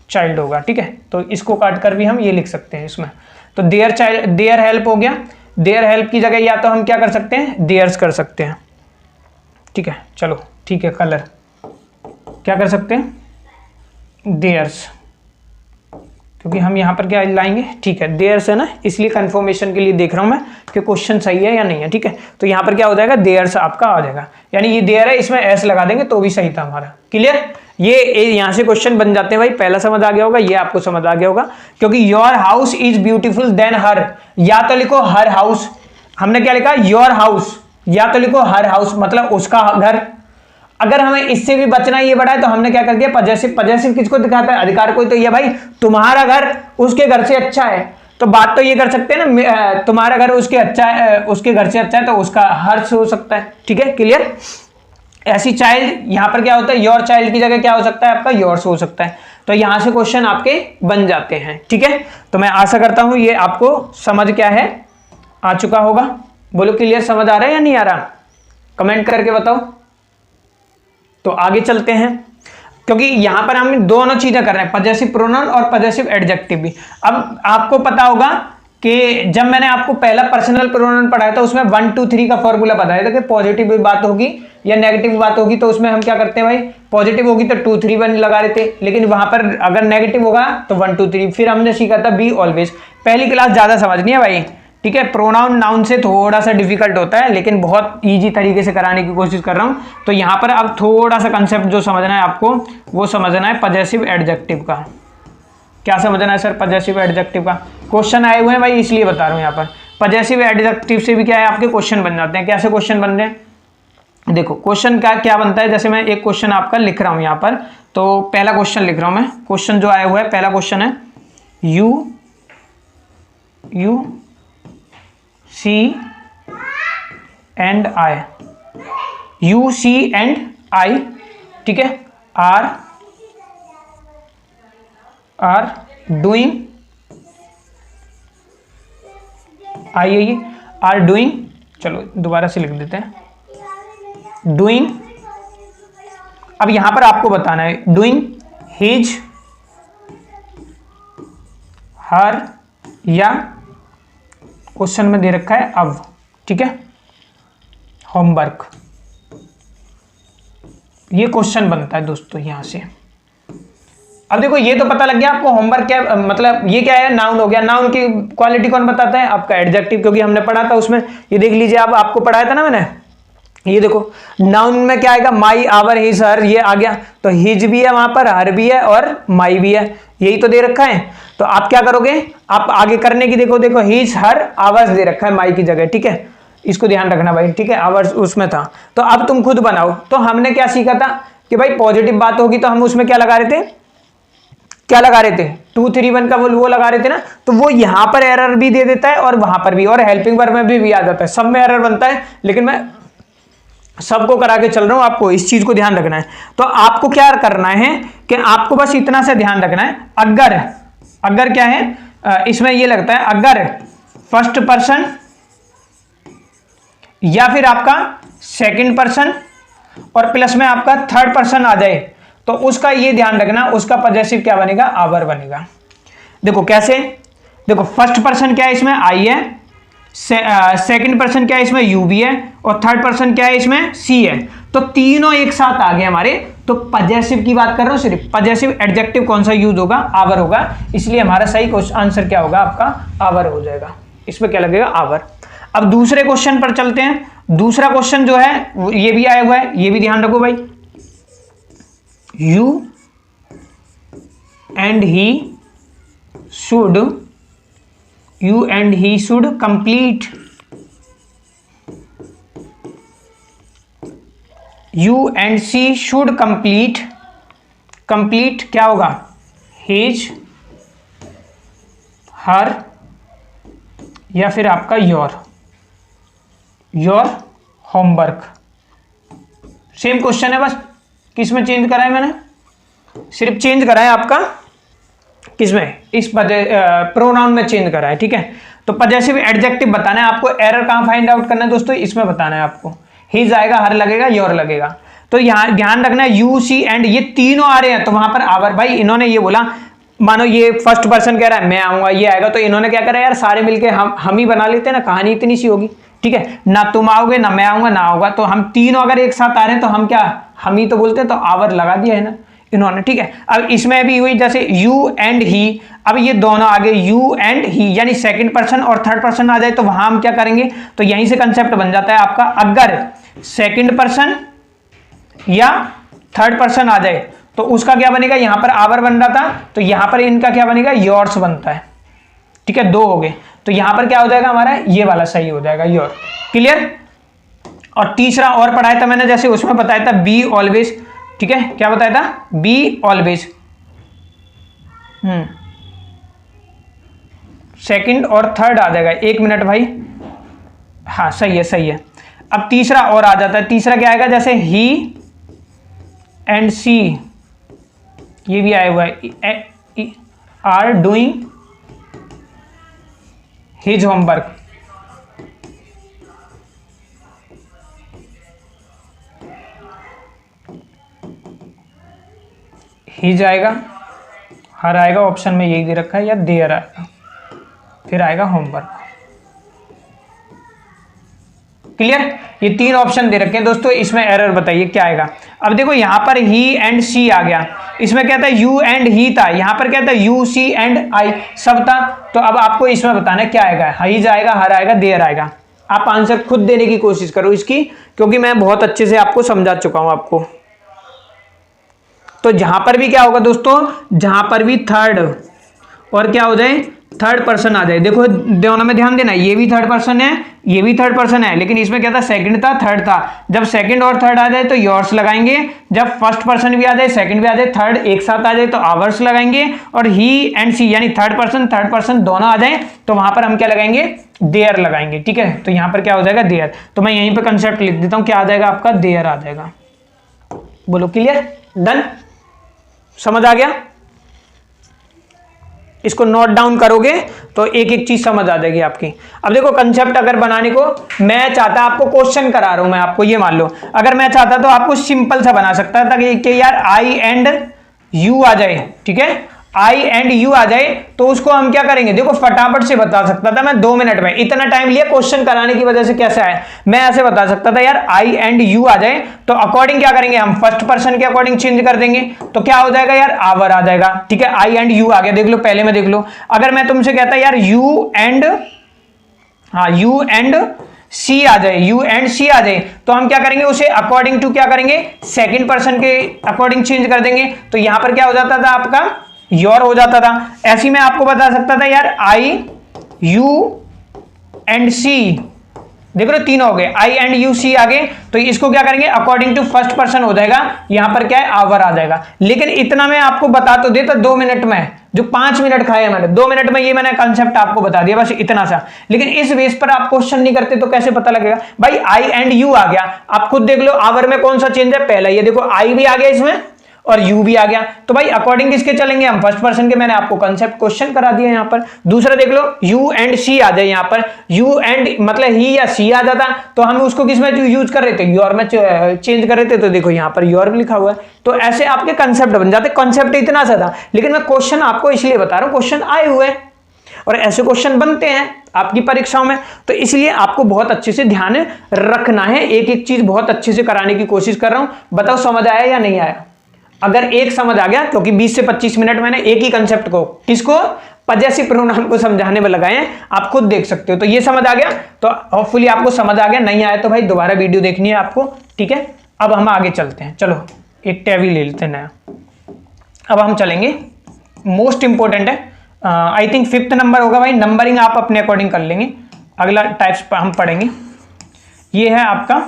चाइल्ड होगा, ठीक है, तो इसको काट कर भी हम ये लिख सकते हैं इसमें। तो देयर चाइल्ड, देयर हेल्प हो गया, देयर हेल्प की जगह या तो हम क्या कर सकते हैं, देयर्स कर सकते हैं, ठीक है, चलो ठीक है, कलर क्या कर सकते हैं, देयर्स, क्योंकि हम यहाँ पर क्या लाएंगे, ठीक है देयर्स है ना, इसलिए कंफर्मेशन के लिए देख रहा हूँ मैं कि क्वेश्चन सही है या नहीं है, ठीक है, तो यहाँ पर क्या हो जाएगा, देयर्स आपका आ जाएगा, यानी ये देयर है, इसमें एस लगा देंगे तो भी सही था हमारा, क्लियर। ये यहां से क्वेश्चन बन जाते हैं भाई, पहला समझ आ गया होगा, ये आपको समझ आ गया होगा, क्योंकि your house is beautiful than her, या तो लिखो हर हाउस, हमने क्या लिखा योर हाउस, या तो लिखो हर हाउस मतलब उसका घर। अगर हमें इससे भी बचना ये बड़ा है तो हमने क्या कर दिया पजेसिव, पजेसिव किसको दिखाता है, अधिकार को, तो ये भाई तुम्हारा घर उसके घर से अच्छा है, तो बात तो ये कर सकते हैं ना, तुम्हारा घर उसके अच्छा है, उसके घर से अच्छा है, तो उसका हर्ष हो सकता है। ठीक है, क्लियर। ऐसी चाइल्ड, यहां पर क्या होता है योर चाइल्ड की जगह क्या हो सकता है आपका योर्स हो सकता है, तो यहां से क्वेश्चन आपके बन जाते हैं। ठीक है, तो मैं आशा करता हूं ये आपको समझ क्या है आ चुका होगा। बोलो क्लियर, समझ आ रहा है या नहीं आ रहा, कमेंट करके बताओ। तो आगे चलते हैं, क्योंकि यहां पर हम दोनों चीजें कर रहे हैं, पजेसिव प्रोनाउन और पजेसिव एडजेक्टिव भी। अब आपको पता होगा कि जब मैंने आपको पहला पर्सनल प्रोनाउन पढ़ाया था उसमें 1 2 3 का फॉर्मूला बताया था कि पॉजिटिव बात होगी या नेगेटिव बात होगी तो उसमें हम क्या करते हैं भाई, पॉजिटिव होगी तो 2 3 1 लगा रहे थे, लेकिन वहां पर अगर नेगेटिव होगा तो 1 2 3। फिर हमने सीखा था बी ऑलवेज। पहली क्लास ज्यादा समझनी है भाई, ठीक है। प्रोनाउन नाउन से थोड़ा सा डिफिकल्ट होता है, लेकिन बहुत इजी तरीके से कराने की कोशिश कर रहा हूं। तो यहां पर अब थोड़ा सा कंसेप्ट जो समझना है आपको वो समझना है पजेसिव एडजेक्टिव का। क्या समझना है सर पजेसिव एडजेक्टिव का, क्वेश्चन आए हुए हैं भाई इसलिए बता रहा हूं। यहाँ पर पजेसिव एडजेक्टिव से भी क्या है आपके क्वेश्चन बन जाते हैं। कैसे क्वेश्चन बन रहे हैं देखो, क्वेश्चन का क्या बनता है, जैसे मैं एक क्वेश्चन आपका लिख रहा हूं यहाँ पर, तो पहला क्वेश्चन लिख रहा हूं मैं, क्वेश्चन जो आया हुआ है पहला क्वेश्चन है you she and I, you she and I, ठीक है, आर डूइंग, आइए आर डूइंग, चलो दोबारा से लिख देते हैं, डूइंग। अब यहां पर आपको बताना है डूइंग हिज हर, या क्वेश्चन में दे रखा है अब, ठीक है, होमवर्क। ये क्वेश्चन बनता है दोस्तों यहां से। अब देखो ये तो पता लग गया आपको होमवर्क क्या मतलब, ये क्या है नाउन हो गया। नाउन की क्वालिटी कौन बताता है आपका एडजेक्टिव, क्योंकि हमने पढ़ा था उसमें, ये देख लीजिए आप, आपको पढ़ाया था ना मैंने, ये देखो नाउन में क्या आएगा, माई आवर हिज हर, ये आ गया, तो हिज भी है वहां पर, हर भी है और माई भी है, यही तो दे रखा है। तो आप क्या करोगे, आप आगे करने की देखो, देखो हिज हर आवर्स दे रखा है माई की जगह, ठीक है, इसको ध्यान रखना भाई, ठीक है, आवर्स उसमें था। तो अब तुम खुद बनाओ। तो हमने क्या सीखा था कि भाई पॉजिटिव बात होगी तो हम उसमें क्या लगा रहे थे, क्या लगा रहे थे 2 3 1 का वो लगा रहे थे ना, तो वो यहां पर एरर भी दे देता है और वहां पर भी, और हेल्पिंग वर्ब में भी आ जाता है, सब में एरर बनता है, लेकिन मैं सबको करा के चल रहा हूं, आपको इस चीज को ध्यान रखना है। तो आपको क्या करना है कि आपको बस इतना से ध्यान रखना है, अगर क्या है इसमें ये लगता है, अगर फर्स्ट पर्सन या फिर आपका सेकंड पर्सन और प्लस में आपका थर्ड पर्सन आ जाए तो उसका ये ध्यान रखना, उसका पजेसिव क्या बनेगा, आवर बनेगा। देखो कैसे, देखो फर्स्ट पर्सन क्या है इसमें आई है, सेकंड पर्सन क्या है इसमें यू भी है, और थर्ड पर्सन क्या है इसमें सी है, तो तीनों एक साथ आ गए हमारे। तो पजेसिव की बात कर रहा हूं, सिर्फ पजेसिव एडजेक्टिव कौन सा यूज होगा, आवर होगा, इसलिए हमारा सही आंसर क्या होगा आपका, आवर हो जाएगा। इसमें क्या लगेगा, आवर। अब दूसरे क्वेश्चन पर चलते हैं। दूसरा क्वेश्चन जो है ये भी आया हुआ है, ये भी ध्यान रखो भाई, you and he should complete, you and she should complete, complete क्या होगा, हिज हर या फिर आपका योर होमवर्क। सेम क्वेश्चन है, बस किसमें चेंज करा है मैंने, सिर्फ चेंज करा है आपका किसमें, इस प्रोनाउन में चेंज करा है, ठीक है। तो पजेसिव एडजेक्टिव बताना है आपको, एरर कहां फाइंड आउट करना है दोस्तों, इसमें बताना है आपको, हिज आएगा, हर लगेगा, योर लगेगा। तो यहां ध्यान रखना है यू सी एंड ये तीनों आ रहे हैं, तो वहां पर आवर, भाई इन्होंने ये बोला, मानो ये फर्स्ट पर्सन कह रहा है मैं आऊंगा, ये आएगा, तो इन्होंने क्या करा यार, सारे मिलके हम ही बना लेते हैं ना, कहानी इतनी सी होगी, ठीक है, ना तुम आओगे ना मैं आऊंगा ना होगा, तो हम तीनों अगर एक साथ आ रहे हैं तो हम क्या, हम ही तो बोलते हैं, तो आवर लगा दिया है ना इन्होंने, ठीक है। अब इसमें भी हुई जैसे यू एंड ही, अब ये दोनों आगे यू एंड ही, यानी सेकंड पर्सन और थर्ड पर्सन आ जाए तो वहां हम क्या करेंगे, तो यहीं से कंसेप्ट बन जाता है आपका, अगर सेकंड पर्सन या थर्ड पर्सन आ जाए तो उसका क्या बनेगा, यहां पर आवर बन रहा था तो यहां पर इनका क्या बनेगा, योर्स बनता है। ठीक है, 2 हो गए, तो यहां पर क्या हो जाएगा हमारा, ये वाला सही हो जाएगा, योर। क्लियर। और तीसरा और पढ़ाया था मैंने, जैसे उसमें बताया था बी ऑलवेज। ठीक है, क्या बताया था, बी ऑलवेज। सेकंड और थर्ड आ जाएगा, 1 मिनट भाई। हाँ सही है, सही है। अब तीसरा और आ जाता है, तीसरा क्या आएगा, जैसे ही एंड सी, ये भी आया हुआ है, are doing his homework. His आएगा, हर आएगा, ऑप्शन में यही दे रखा है, या देयर आएगा, फिर आएगा होमवर्क। क्लियर। ये 3 ऑप्शन दे रखे हैं दोस्तों, इसमें एरर बताइए क्या आएगा। अब देखो यहां पर ही एंड सी आ गया, इसमें क्या था, यू एंड ही था, यहां पर क्या था, यू सी एंड आई सब था। तो अब आपको इसमें बताना क्या आएगा, हिज आएगा, हर आएगा, देयर आएगा। आप आंसर खुद देने की कोशिश करो इसकी, क्योंकि मैं बहुत अच्छे से आपको समझा चुका हूं आपको। तो जहां पर भी क्या होगा दोस्तों, जहां पर भी थर्ड और क्या हो जाए, थर्ड पर्सन आ जाए। देखो दोनों में ध्यान देना, ये भी थर्ड पर्सन है, ये भी थर्ड पर्सन है, लेकिन इसमें क्या था, सेकंड था, थर्ड था। जब सेकंड और थर्ड आ जाए तो योर्स लगाएंगे, जब फर्स्ट पर्सन भी आ जाए, सेकंड भी आ जाए, थर्ड एक साथ आ जाए तो आवर्स लगाएंगे, और ही एंड सी यानी थर्ड पर्सन दोनों आ जाए तो वहां पर हम क्या लगाएंगे, देयर लगाएंगे। ठीक है, तो यहां पर क्या हो जाएगा, देयर। तो मैं यहीं पर कंसेप्ट लिख देता हूं, क्या आ जाएगा आपका, देयर आ जाएगा। बोलो क्लियर, डन, समझ आ गया। इसको नोट डाउन करोगे तो एक एक चीज समझ आ जाएगी आपकी। अब देखो कंसेप्ट अगर बनाने को मैं चाहता, आपको क्वेश्चन करा रहा हूं मैं आपको, ये मान लो अगर मैं चाहता तो आपको सिंपल सा बना सकता था कि यार आई एंड यू आ जाए। ठीक है, आई एंड यू आ जाए तो उसको हम क्या करेंगे, देखो फटाफट से बता सकता था मैं 2 मिनट में। इतना टाइम लिया क्वेश्चन कराने की वजह से कैसे आया, मैं ऐसे बता सकता था यार आई एंड यू आ जाए तो अकॉर्डिंग क्या करेंगे हम, फर्स्ट पर्सन के अकॉर्डिंग चेंज कर देंगे, तो क्या हो जाएगा यार, आवर आ जाएगा। ठीक है, आई एंड यू आ गया, देख लो पहले में देख लो। अगर मैं तुमसे कहता यार यू एंड, हाँ यू एंड सी आ जाए, यू एंड सी आ जाए तो हम क्या करेंगे, उसे अकॉर्डिंग टू क्या करेंगे, सेकंड पर्सन के अकॉर्डिंग चेंज कर देंगे। तो यहां पर क्या हो जाता था आपका, योर हो जाता था। ऐसी मैं आपको बता सकता था यार आई यू एंड सी, देख लो 3 हो गए, आई एंड यू सी आ गए तो इसको क्या करेंगे, अकॉर्डिंग टू फर्स्ट पर्सन हो जाएगा, यहां पर क्या है, आवर आ जाएगा। लेकिन इतना मैं आपको बता तो देता 2 मिनट में, जो 5 मिनट खाए मैंने, 2 मिनट में ये मैंने कंसेप्ट आपको बता दिया, बस इतना सा। लेकिन इस बेस पर आप क्वेश्चन नहीं करते तो कैसे पता लगेगा भाई, आई एंड यू आ गया, आप खुद देख लो आवर में कौन सा चेंज है, पहला ये देखो आई भी आ गया इसमें और यू भी आ गया, तो भाई अकॉर्डिंग किसके चलेंगे हम, फर्स्ट पर्सन के। मैंने आपको कंसेप्ट क्वेश्चन करा दिया यहां पर। दूसरा देख लो यू एंड सी आ जाए, यहां पर यू एंड मतलब ही या सी आ जाता तो हम उसको किस में यूज कर रहे थे, योर में चेंज कर रहे थे, तो देखो यहां पर योर भी लिखा हुआ है। तो ऐसे आपके कंसेप्ट बन जाते। कंसेप्ट इतना सा था, लेकिन मैं क्वेश्चन आपको इसलिए बता रहा हूं, क्वेश्चन आए हुए और ऐसे क्वेश्चन बनते हैं आपकी परीक्षाओं में, तो इसलिए आपको बहुत अच्छे से ध्यान रखना है। एक एक चीज बहुत अच्छे से कराने की कोशिश कर रहा हूं, बताओ समझ आया या नहीं आया। अगर एक समझ आ गया, क्योंकि 20 से 25 मिनट मैंने एक ही कंसेप्ट को, किसको, पजेसिव प्रोनाउन को समझाने में लगाए हैं, आप खुद देख सकते हो। तो ये समझ आ गया तो होपफुली आपको समझ आ गया, नहीं आया तो भाई दोबारा वीडियो देखनी है आपको। ठीक है, अब हम आगे चलते हैं, चलो एक टैबी ले लेते हैं नया। अब हम चलेंगे, मोस्ट इंपॉर्टेंट है, आई थिंक 5th नंबर होगा भाई, नंबरिंग आप अपने अकॉर्डिंग कर लेंगे। अगला टाइप्स पर हम पढ़ेंगे, ये है आपका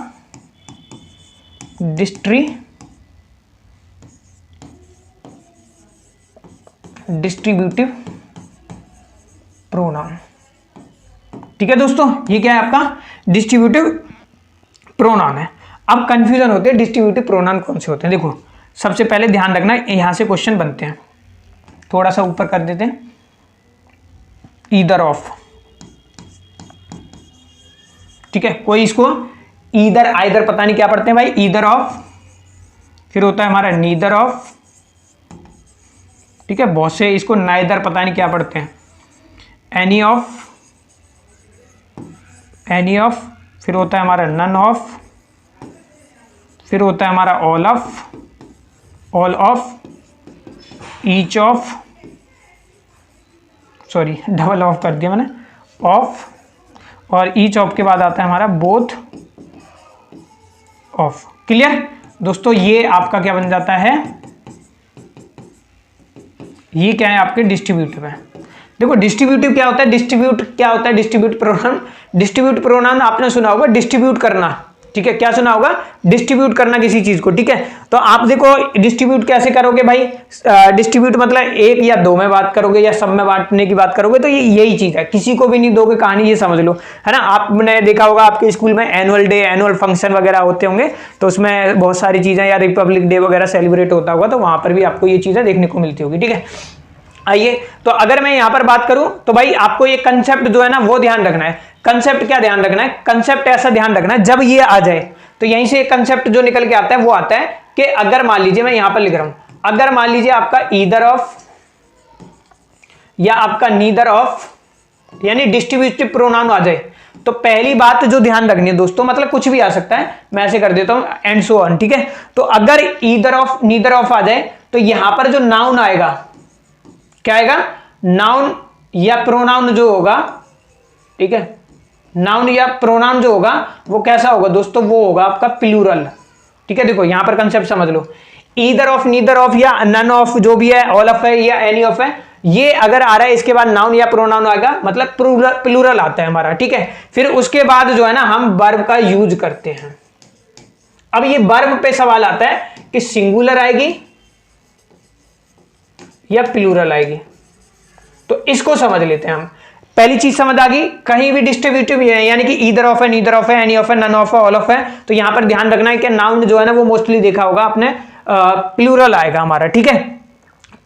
डिस्ट्रीब्यूटिव प्रोनाउन। ठीक है दोस्तों, ये क्या है आपका, डिस्ट्रीब्यूटिव प्रोनाउन है। अब कंफ्यूजन होते हैं डिस्ट्रीब्यूटिव प्रोनाउन कौन से होते हैं। देखो सबसे पहले ध्यान रखना, यहां से क्वेश्चन बनते हैं, थोड़ा सा ऊपर कर देते हैं, ईदर ऑफ। ठीक है, कोई इसको ईदर आइदर पता नहीं क्या पढ़ते हैं भाई, ईदर ऑफ, फिर होता है हमारा नीदर ऑफ। ठीक है, बहुत से इसको नाइदर पता नहीं क्या पढ़ते हैं, एनी ऑफ, फिर होता है हमारा नन ऑफ, फिर होता है हमारा all of, each of, sorry double of कर दिया मैंने, ऑफ, और ईच ऑफ के बाद आता है हमारा बोथ ऑफ। क्लियर दोस्तों, ये आपका क्या बन जाता है, ये क्या है आपके डिस्ट्रीब्यूटिव है। देखो डिस्ट्रीब्यूटिव क्या होता है, डिस्ट्रीब्यूट प्रोनाउन। डिस्ट्रीब्यूट प्रोनाउन आपने सुना होगा डिस्ट्रीब्यूट करना, ठीक है, क्या सुना होगा, डिस्ट्रीब्यूट करना किसी चीज को, ठीक है। तो आप देखो डिस्ट्रीब्यूट कैसे करोगे भाई, डिस्ट्रीब्यूट मतलब एक या दो में बात करोगे या सब में बांटने की बात करोगे, तो ये यही चीज है, किसी को भी नहीं दोगे कहानी, ये समझ लो, है ना। आपने देखा होगा आपके स्कूल में एनुअल डे, एनुअल फंक्शन वगैरह होते होंगे, तो उसमें बहुत सारी चीजें, या रिपब्लिक डे वगैरह सेलिब्रेट होता होगा, तो वहां पर भी आपको ये चीजें देखने को मिलती होगी, ठीक है। आइए, तो अगर मैं यहां पर बात करूं तो भाई आपको ये कंसेप्ट जो है ना वो ध्यान रखना है। कंसेप्ट क्या ध्यान रखना है, कंसेप्ट ऐसा ध्यान रखना है जब ये आ जाए तो यहीं से कंसेप्ट जो निकल के आता है वो आता है कि अगर मान लीजिए मैं यहां पर लिख रहा हूं, अगर मान लीजिए आपका ईदर ऑफ या आपका नीदर ऑफ यानी डिस्ट्रीब्यूटिव प्रोनाउन आ जाए, तो पहली बात जो ध्यान रखनी है दोस्तों, मतलब कुछ भी आ सकता है, मैं ऐसे कर देता हूं एंड सो ऑन, ठीक है। तो अगर ईदर ऑफ नीदर ऑफ आ जाए तो यहां पर जो नाउन आएगा, क्या आएगा, नाउन या प्रोनाउन जो होगा, ठीक है, नाउन या प्रोनाउन जो होगा वो कैसा होगा दोस्तों, वो होगा आपका प्लूरल, ठीक है। देखो यहां पर कंसेप्ट समझ लो, ईदर ऑफ, नीदर ऑफ या नन ऑफ जो भी है, ऑल ऑफ है या एनी ऑफ है, ये अगर आ रहा है इसके बाद नाउन या प्रोनाउन आएगा मतलब प्लूरल आता है हमारा, ठीक है। फिर उसके बाद जो है ना हम वर्ब का यूज करते हैं। अब ये वर्ब पे सवाल आता है कि सिंगुलर आएगी या प्लूरल आएगी, तो इसको समझ लेते हैं हम। पहली चीज समझ आ गई, कहीं भी डिस्ट्रीब्यूटिव है यानी कि ईदर ऑफ है, नीदर ऑफ है, एनी ऑफ है, नन ऑफ है, ऑल ऑफ है, तो यहां पर ध्यान रखना है कि नाउन जो है ना वो मोस्टली देखा होगा आपने प्लूरल आएगा हमारा, ठीक है,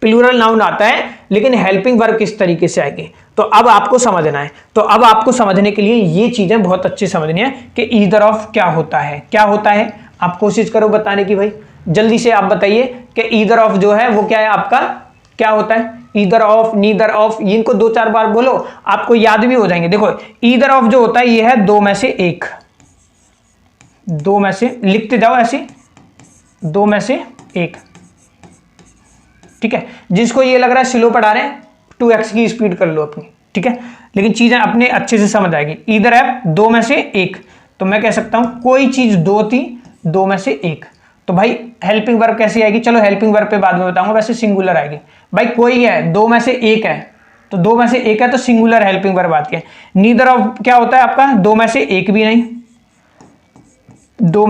प्लूरल नाउन आता है, लेकिन हेल्पिंग वर्ब किस तरीके से आएगी तो अब आपको समझना है। तो अब आपको समझने के लिए ये चीजें बहुत अच्छी समझनी है कि ईदर ऑफ क्या होता है, क्या होता है, आप कोशिश करो बताने की भाई, जल्दी से आप बताइए कि ईदर ऑफ जो है वो क्या है आपका, क्या होता है, ईदर ऑफ, नीदर ऑफ, इनको दो चार बार बोलो आपको याद भी हो जाएंगे। देखो ईदर ऑफ जो होता है ये है दो में से एक, दो में से, लिखते जाओ ऐसे, दो में से एक, ठीक है। जिसको ये लग रहा है स्लो पढ़ा रहे हैं 2x की स्पीड कर लो अपनी, ठीक है, लेकिन चीजें अपने अच्छे से समझ आएगी। ईदर है दो में से एक, तो मैं कह सकता हूं कोई चीज दो थी, दो में से एक, तो भाई हेल्पिंग वर्ब कैसी आएगी, चलो हेल्पिंग वर्ब पे बाद में बताऊंगा, वैसे सिंगुलर आएगी। भाई कोई है दो में से एक है, तो दो में से एक है तो सिंगुलर हेल्पिंग वर्ब आती है। नीदर ऑफ क्या होता है आपका, दो में से एक भी नहीं, दो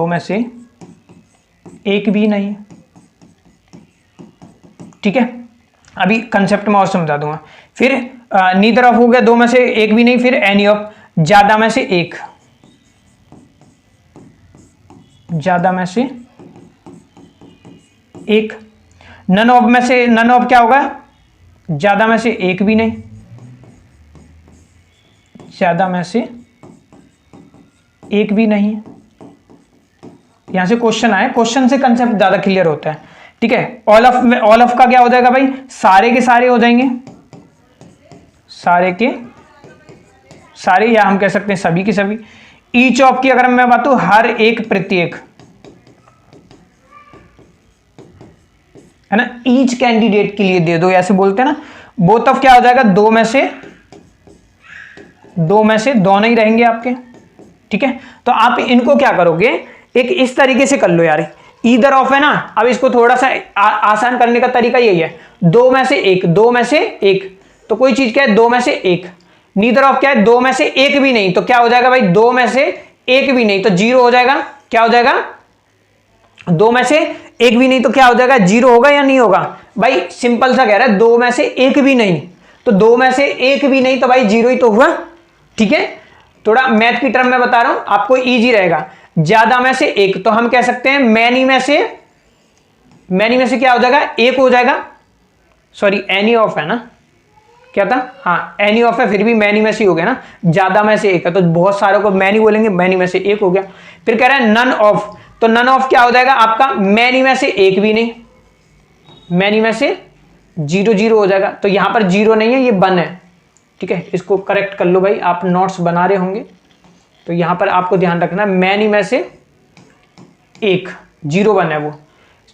में से एक भी नहीं, ठीक है। अभी कंसेप्ट में और समझा दूंगा। फिर नीदर ऑफ हो गया दो में से एक भी नहीं, फिर एनी ऑफ ज्यादा में से एक, ज्यादा में से एक, नन ऑफ में से, नन ऑफ क्या होगा, ज्यादा में से एक भी नहीं, ज्यादा में से एक भी नहीं। यहां से क्वेश्चन आए, क्वेश्चन से कंसेप्ट ज्यादा क्लियर होता है, ठीक है। ऑल ऑफ, ऑल ऑफ का क्या हो जाएगा भाई, सारे के सारे हो जाएंगे, सारे के सारे, या हम कह सकते हैं सभी के सभी। ईच ऑफ की अगर मैं बात, हर एक, प्रत्येक, है ना, ईच कैंडिडेट के लिए दे दो, ऐसे बोलते हैं ना। बोथ ऑफ क्या हो जाएगा, दो में से दोनों ही रहेंगे आपके, ठीक है। तो आप इनको क्या करोगे, एक इस तरीके से कर लो यार, ईदर ऑफ है ना, अब इसको थोड़ा सा आसान करने का तरीका यही है, दो में से एक, दो में से एक, तो कोई चीज क्या है दो में से एक। नीदर ऑफ क्या है, दो में से एक भी नहीं, तो क्या हो जाएगा भाई, दो में से एक भी नहीं, तो जीरो हो जाएगा। क्या हो जाएगा, दो में से एक भी नहीं तो क्या हो जाएगा, जीरो होगा या नहीं होगा भाई, सिंपल सा कह रहा है, दो में से एक भी नहीं, तो दो में से एक भी नहीं तो भाई जीरो ही तो हुआ, ठीक है। थोड़ा मैथ की टर्म में बता रहा हूं आपको, इजी रहेगा। ज्यादा में से एक, तो हम कह सकते हैं मैनी में से क्या हो जाएगा, एक हो जाएगा, सॉरी एनी ऑफ है ना, क्या था, हाँ एनी ऑफ है, फिर भी मैनी में से हो गया ना, ज्यादा में से एक है तो बहुत सारों को मैनी बोलेंगे, मैनी में से एक हो गया। फिर कह रहा है नन ऑफ, तो नन ऑफ क्या हो जाएगा आपका, मैनी में से एक भी नहीं, मैनी में से जीरो जीरो हो जाएगा, तो यहां पर जीरो नहीं है, ये वन है, ठीक है। इसको करेक्ट कर लो भाई, आप नोट्स बना रहे होंगे तो यहां पर आपको ध्यान रखना, मैनी में से एक, जीरो वन है वो,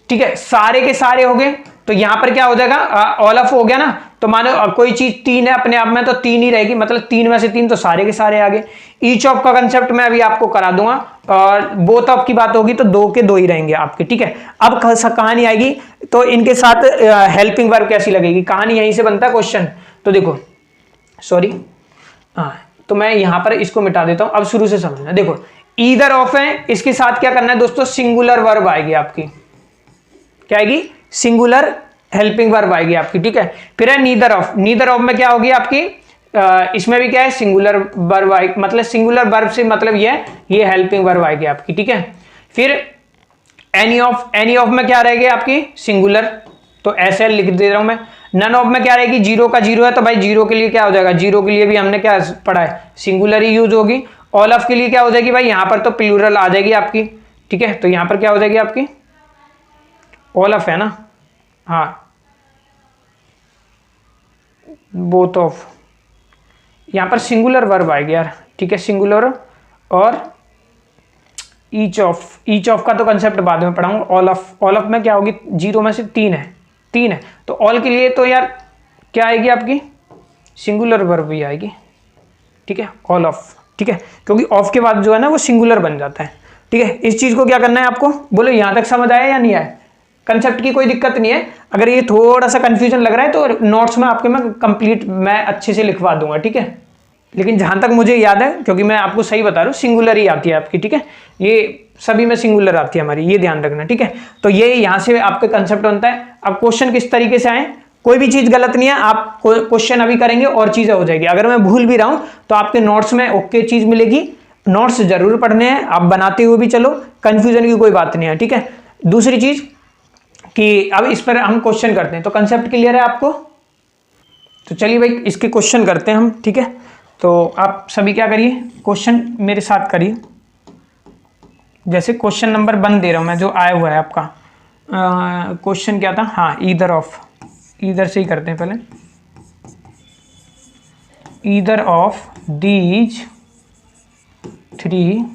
ठीक है। सारे के सारे हो गए, तो यहां पर क्या हो जाएगा, ऑल ऑफ हो गया ना, तो मानो कोई चीज 3 है अपने आप में तो 3 ही रहेगी, मतलब 3 में से 3 तो सारे के सारे आ गए। ईच ऑफ का कंसेप्ट मैं अभी आपको करा दूंगा, और बोथ ऑफ की बात होगी तो 2 के 2 ही रहेंगे आपके, ठीक है। अब कहानी आएगी तो इनके साथ हेल्पिंग वर्ब कैसी लगेगी, कहानी यहीं से बनता है क्वेश्चन। तो देखो सॉरी, हाँ तो मैं यहां पर इसको मिटा देता हूं, अब शुरू से समझना। देखो ईदर ऑफ है, इसके साथ क्या करना है दोस्तों, सिंगुलर वर्ब आएगी आपकी, क्या आएगी, सिंगुलर हेल्पिंग वर्ब आएगी आपकी, ठीक है। फिर है नीदर ऑफ, नीदर ऑफ में क्या होगी आपकी, इसमें भी क्या है, सिंगुलर वर्ब आएगी, मतलब सिंगुलर वर्ब से मतलब ये हेल्पिंग वर्ब आएगी आपकी, ठीक है। फिर एनी ऑफ, एनी ऑफ में क्या रहेगी आपकी, सिंगुलर, तो ऐसे लिख दे रहा हूं मैं। नन ऑफ में क्या रहेगी, जीरो का जीरो है तो भाई जीरो के लिए क्या हो जाएगा, जीरो के लिए भी हमने क्या पढ़ा है, सिंगुलर ही यूज होगी। ऑल ऑफ के लिए क्या हो जाएगी भाई, यहां पर तो प्लूरल आ जाएगी आपकी, ठीक है। तो यहां पर क्या हो जाएगी आपकी, ऑल ऑफ है ना, हाँ बोथ ऑफ, यहां पर सिंगुलर वर्ब आएगी यार, ठीक है, सिंगुलर। और ईच ऑफ, ईच ऑफ का तो कंसेप्ट बाद में पढ़ाऊंगा। ऑल ऑफ, ऑल ऑफ में क्या होगी, जीरो में से 3 है, 3 है तो ऑल के लिए तो यार क्या आएगी आपकी, सिंगुलर वर्ब भी आएगी, ठीक है, ऑल ऑफ, ठीक है, क्योंकि ऑफ के बाद जो है ना वो सिंगुलर बन जाता है, ठीक है। इस चीज को क्या करना है आपको, बोलो यहां तक समझ आया या नहीं आया, कंसेप्ट की कोई दिक्कत नहीं है। अगर ये थोड़ा सा कंफ्यूजन लग रहा है तो नोट्स में आपके मैं कंप्लीट मैं अच्छे से लिखवा दूंगा, ठीक है। लेकिन जहां तक मुझे याद है, क्योंकि मैं आपको सही बता रहा हूँ, सिंगुलर ही आती है आपकी, ठीक है, ये सभी में सिंगुलर आती है हमारी, ये ध्यान रखना, ठीक है। तो ये यहां से आपका कंसेप्ट बनता है। अब क्वेश्चन किस तरीके से आए, कोई भी चीज गलत नहीं है, आप क्वेश्चन अभी करेंगे और चीजें हो जाएगी। अगर मैं भूल भी रहा हूं तो आपके नोट्स में ओके चीज मिलेगी, नोट्स जरूर पढ़ने हैं, आप बनाते हुए भी चलो, कंफ्यूजन की कोई बात नहीं है, ठीक है। दूसरी चीज कि अब इस पर हम क्वेश्चन करते हैं, तो कंसेप्ट क्लियर है आपको, तो चलिए भाई इसके क्वेश्चन करते हैं हम, ठीक है। तो आप सभी क्या करिए, क्वेश्चन मेरे साथ करिए। जैसे क्वेश्चन नंबर 1 दे रहा हूं मैं, जो आया हुआ है आपका क्वेश्चन क्या था, हाँ ईदर ऑफ, ईदर से ही करते हैं पहले। Either of these 3,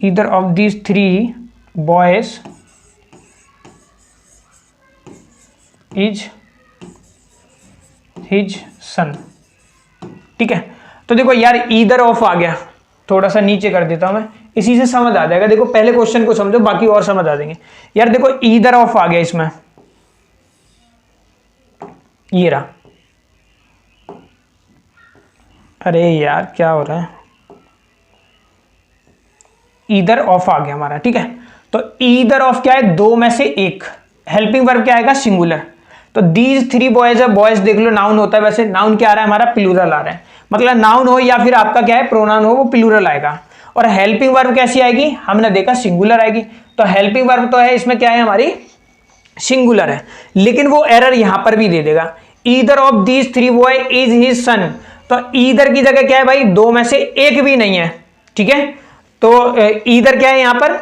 either of these 3 boys is his son, ठीक है। तो देखो यार ईदर ऑफ आ गया, थोड़ा सा नीचे कर देता हूं मैं, इसी से समझ आ जाएगा। देखो पहले क्वेश्चन को समझो, बाकी और समझ आ जाएंगे। यार देखो ईदर ऑफ आ गया इसमें, ये रहा, अरे यार क्या हो रहा है, ईदर ऑफ आ गया हमारा, ठीक है। तो ईदर ऑफ क्या है, 2 में से 1, हेल्पिंग वर्ब क्या आएगा, सिंगुलर। तो दीज 3 बॉयज है, बॉयज देख लो नाउन होता है, वैसे नाउन क्या आ रहा है हमारा, प्लूरल आ रहा है, मतलब नाउन हो या फिर आपका क्या है प्रोनाउन हो, वो प्लूरल आएगा। और हेल्पिंग वर्ब कैसी आएगी, हमने देखा सिंगुलर आएगी। तो हेल्पिंग वर्ब तो है इसमें क्या है हमारी, सिंगुलर है, लेकिन वो एरर यहां पर भी दे देगा, either of these 3 boy is his son. तो ईदर की जगह क्या है भाई, 2 में से 1 भी नहीं है, ठीक है। तो ईदर क्या है यहां पर,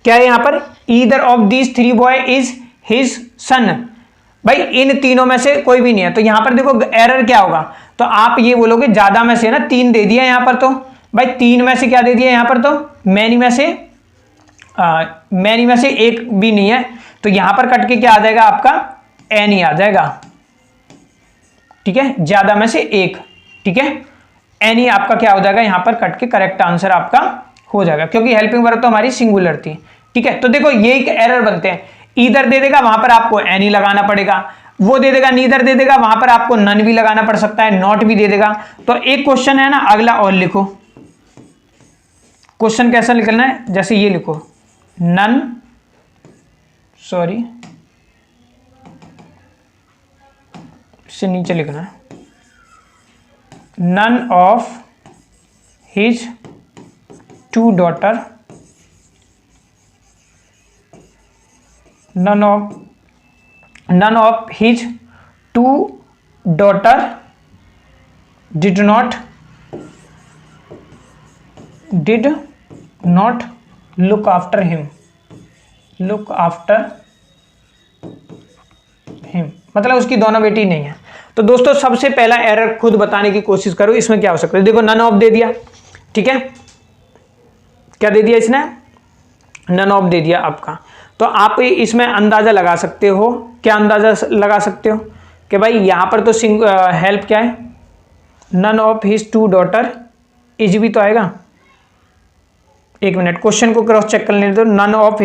क्या है यहां पर, either of these 3 boy is his son, भाई इन तीनों में से कोई भी नहीं है। तो यहां पर देखो एरर क्या होगा, तो आप ये बोलोगे ज्यादा में से ना 3 दे दिया यहां पर, तो भाई 3 में से क्या दे दिया यहां पर, तो मैनी में से एक भी नहीं है, तो यहां पर कट के क्या आ जाएगा आपका, एनी आ जाएगा, ठीक है, ज्यादा में से 1, ठीक है, एनी आपका क्या हो जाएगा यहां पर कट के, करेक्ट आंसर आपका हो जाएगा, क्योंकि हेल्पिंग वर्ब तो हमारी सिंगुलर थी, ठीक है। तो देखो ये एक एरर बनते हैं, ईदर दे देगा वहां पर आपको एनी लगाना पड़ेगा, वो दे देगा नीदर दे देगा, वहां पर आपको नन भी लगाना पड़ सकता है, नॉट भी दे देगा। तो एक क्वेश्चन है ना, अगला और लिखो, क्वेश्चन कैसा लिखना है, जैसे ये लिखो, नन, सॉरी इससे नीचे लिखना है, none of his 2 daughter, none of his 2 daughter did not look after him, मतलब उसकी दोनों बेटी नहीं है। तो दोस्तों सबसे पहला एरर खुद बताने की कोशिश करो, इसमें क्या हो सकता है, देखो नन ऑफ दे दिया, ठीक है, क्या दे दिया इसने, नन ऑफ दे दिया आपका। तो आप इसमें अंदाजा लगा सकते हो, क्या अंदाजा लगा सकते हो कि भाई यहां पर तो हेल्प क्या है, none of his two daughter is भी तो आएगा। एक मिनट, क्वेश्चन को क्रॉस चेक कर लेने दो। None of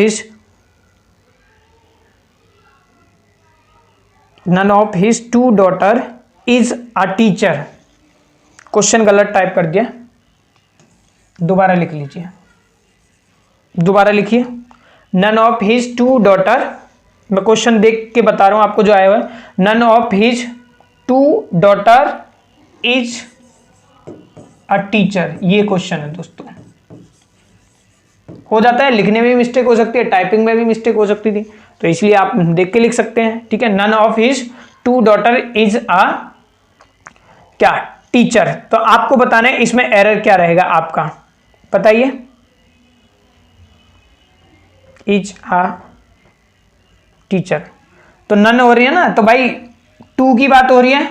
his two daughter is a teacher. Question गलत टाइप कर दिया, दोबारा लिख लीजिए, दोबारा लिखिए। None of his two daughter, मैं क्वेश्चन देख के बता रहा हूं आपको जो आया हुआ है, none of his two daughter is a teacher, ये क्वेश्चन है दोस्तों। हो जाता है, लिखने में भी मिस्टेक हो सकती है, टाइपिंग में भी मिस्टेक हो सकती थी, तो इसलिए आप देख के लिख सकते हैं, ठीक है। None of his two daughter is a क्या, टीचर। तो आपको बताना है इसमें एरर क्या रहेगा आपका, बताइए। इज अ टीचर, तो नन हो रही है ना, तो भाई टू की बात हो रही है।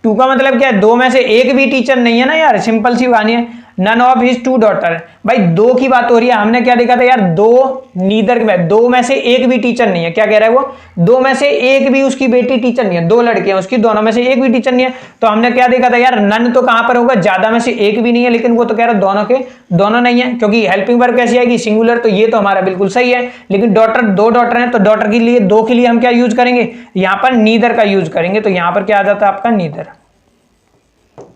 टू का मतलब क्या है, दो में से एक भी टीचर नहीं है ना यार, सिंपल सी कहानी है। None of his two daughter, भाई दो की बात हो रही है। हमने क्या देखा था यार, दो नीदर में, दो में से एक भी टीचर नहीं है। क्या कह रहा है वो, दो में से एक भी उसकी बेटी टीचर नहीं है, दो लड़कियां उसकी, दोनों में से एक भी टीचर नहीं है। तो हमने क्या देखा था यार, नन तो कहां पर होगा, ज्यादा में से एक भी नहीं है, लेकिन वो तो कह रहा है दोनों के दोनों नहीं है, क्योंकि हेल्पिंग वर्ब कैसी आएगी, सिंगुलर, तो ये तो हमारा बिल्कुल सही है। लेकिन डॉटर, दो डॉटर है, तो डॉटर के लिए, दो के लिए हम क्या यूज करेंगे, यहां पर नीदर का यूज करेंगे। तो यहां पर क्या आ जाता है आपका, नीदर।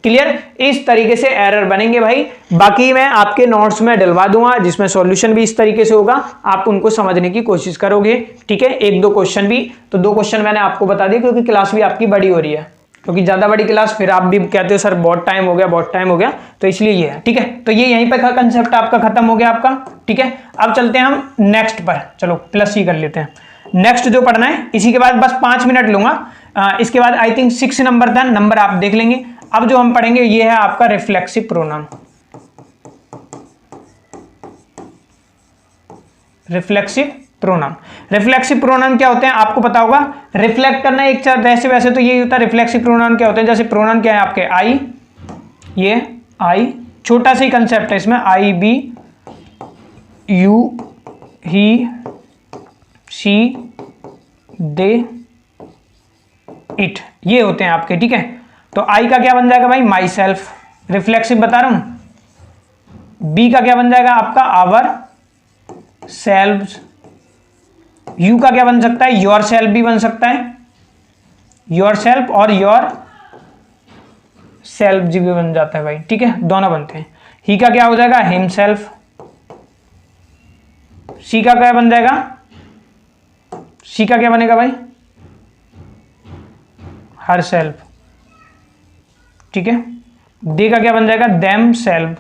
क्लियर, इस तरीके से एरर बनेंगे भाई। बाकी मैं आपके नोट्स में डलवा दूंगा, जिसमें सॉल्यूशन भी इस तरीके से होगा, आप उनको समझने की कोशिश करोगे, ठीक है। एक दो क्वेश्चन भी, तो दो क्वेश्चन मैंने आपको बता दिए, क्योंकि क्लास भी आपकी बड़ी हो रही है, क्योंकि ज्यादा बड़ी क्लास फिर आप भी कहते हो सर बहुत टाइम हो गया, बहुत टाइम हो गया, तो इसलिए ये है, ठीक है। तो ये यहीं पर कंसेप्ट आपका खत्म हो गया आपका, ठीक है। अब चलते हैं हम नेक्स्ट पर, चलो प्लस ही कर लेते हैं। नेक्स्ट जो पढ़ना है, इसी के बाद बस 5 मिनट लूंगा, इसके बाद आई थिंक 6 नंबर था, नंबर आप देख लेंगे। अब जो हम पढ़ेंगे ये है आपका reflexive pronoun. Reflexive pronoun, reflexive pronoun क्या होते हैं आपको पता होगा। रिफ्लेक्ट करना एक चार, वैसे तो यही होता है। रिफ्लेक्सिव प्रोनाउन क्या होते हैं, जैसे प्रोनाउन क्या है आपके, आई, ये आई, छोटा सा ही कंसेप्ट है इसमें, I, we, you, he, she, they, it, ये होते हैं आपके, ठीक है। तो आई का क्या बन जाएगा भाई, माई सेल्फ, रिफ्लेक्सिव बता रहा हूं। बी का क्या बन जाएगा आपका, आवर सेल्व्स। यू का क्या बन सकता है, योर सेल्फ भी बन सकता है, योर सेल्फ, और योर सेल्फ जी भी बन जाता है भाई, ठीक है, दोनों बनते हैं। ही का क्या हो जाएगा, हिम सेल्फ। सी का क्या बन जाएगा, सी का क्या बनेगा भाई, हर सेल्फ, ठीक है। दे का क्या बन जाएगा, देम सेल्फ,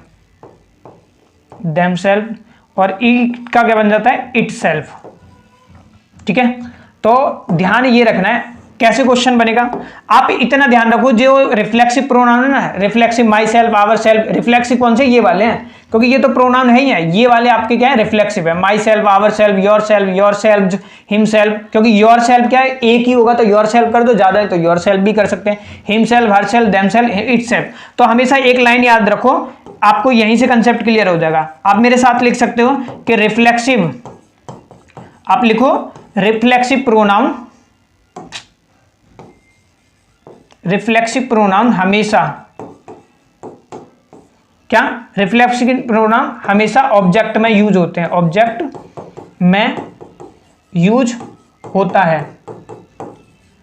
देम सेल्फ, और ई का क्या बन जाता है, इट सेल्फ, ठीक है। तो ध्यान ये रखना है कैसे क्वेश्चन बनेगा। आप इतना ध्यान रखो, जो रिफ्लेक्सिव प्रोनाउन है ना, reflexive myself, ourself, reflexive कौन से, ये वाले हैं, क्योंकि ये तो प्रोनाउन है ही है, ये वाले आपके क्या है, रिफ्लेक्सिव है। Myself, ourself, yourself, himself, क्योंकि योर सेल्फ क्या है, एक ही होगा तो योर सेल्फ कर दो, ज्यादा है तो योर सेल्फ भी कर सकते हैं। Him self, her self, them self, it self. तो हमेशा एक लाइन याद रखो, आपको यहीं से कंसेप्ट क्लियर हो जाएगा। आप मेरे साथ लिख सकते हो कि रिफ्लेक्सिव, आप लिखो रिफ्लेक्सिव प्रोनाउन, रिफ्लेक्सिव प्रोनाउन हमेशा क्या, रिफ्लेक्सिव प्रोनाउन हमेशा ऑब्जेक्ट में यूज होते हैं, ऑब्जेक्ट में यूज होता है।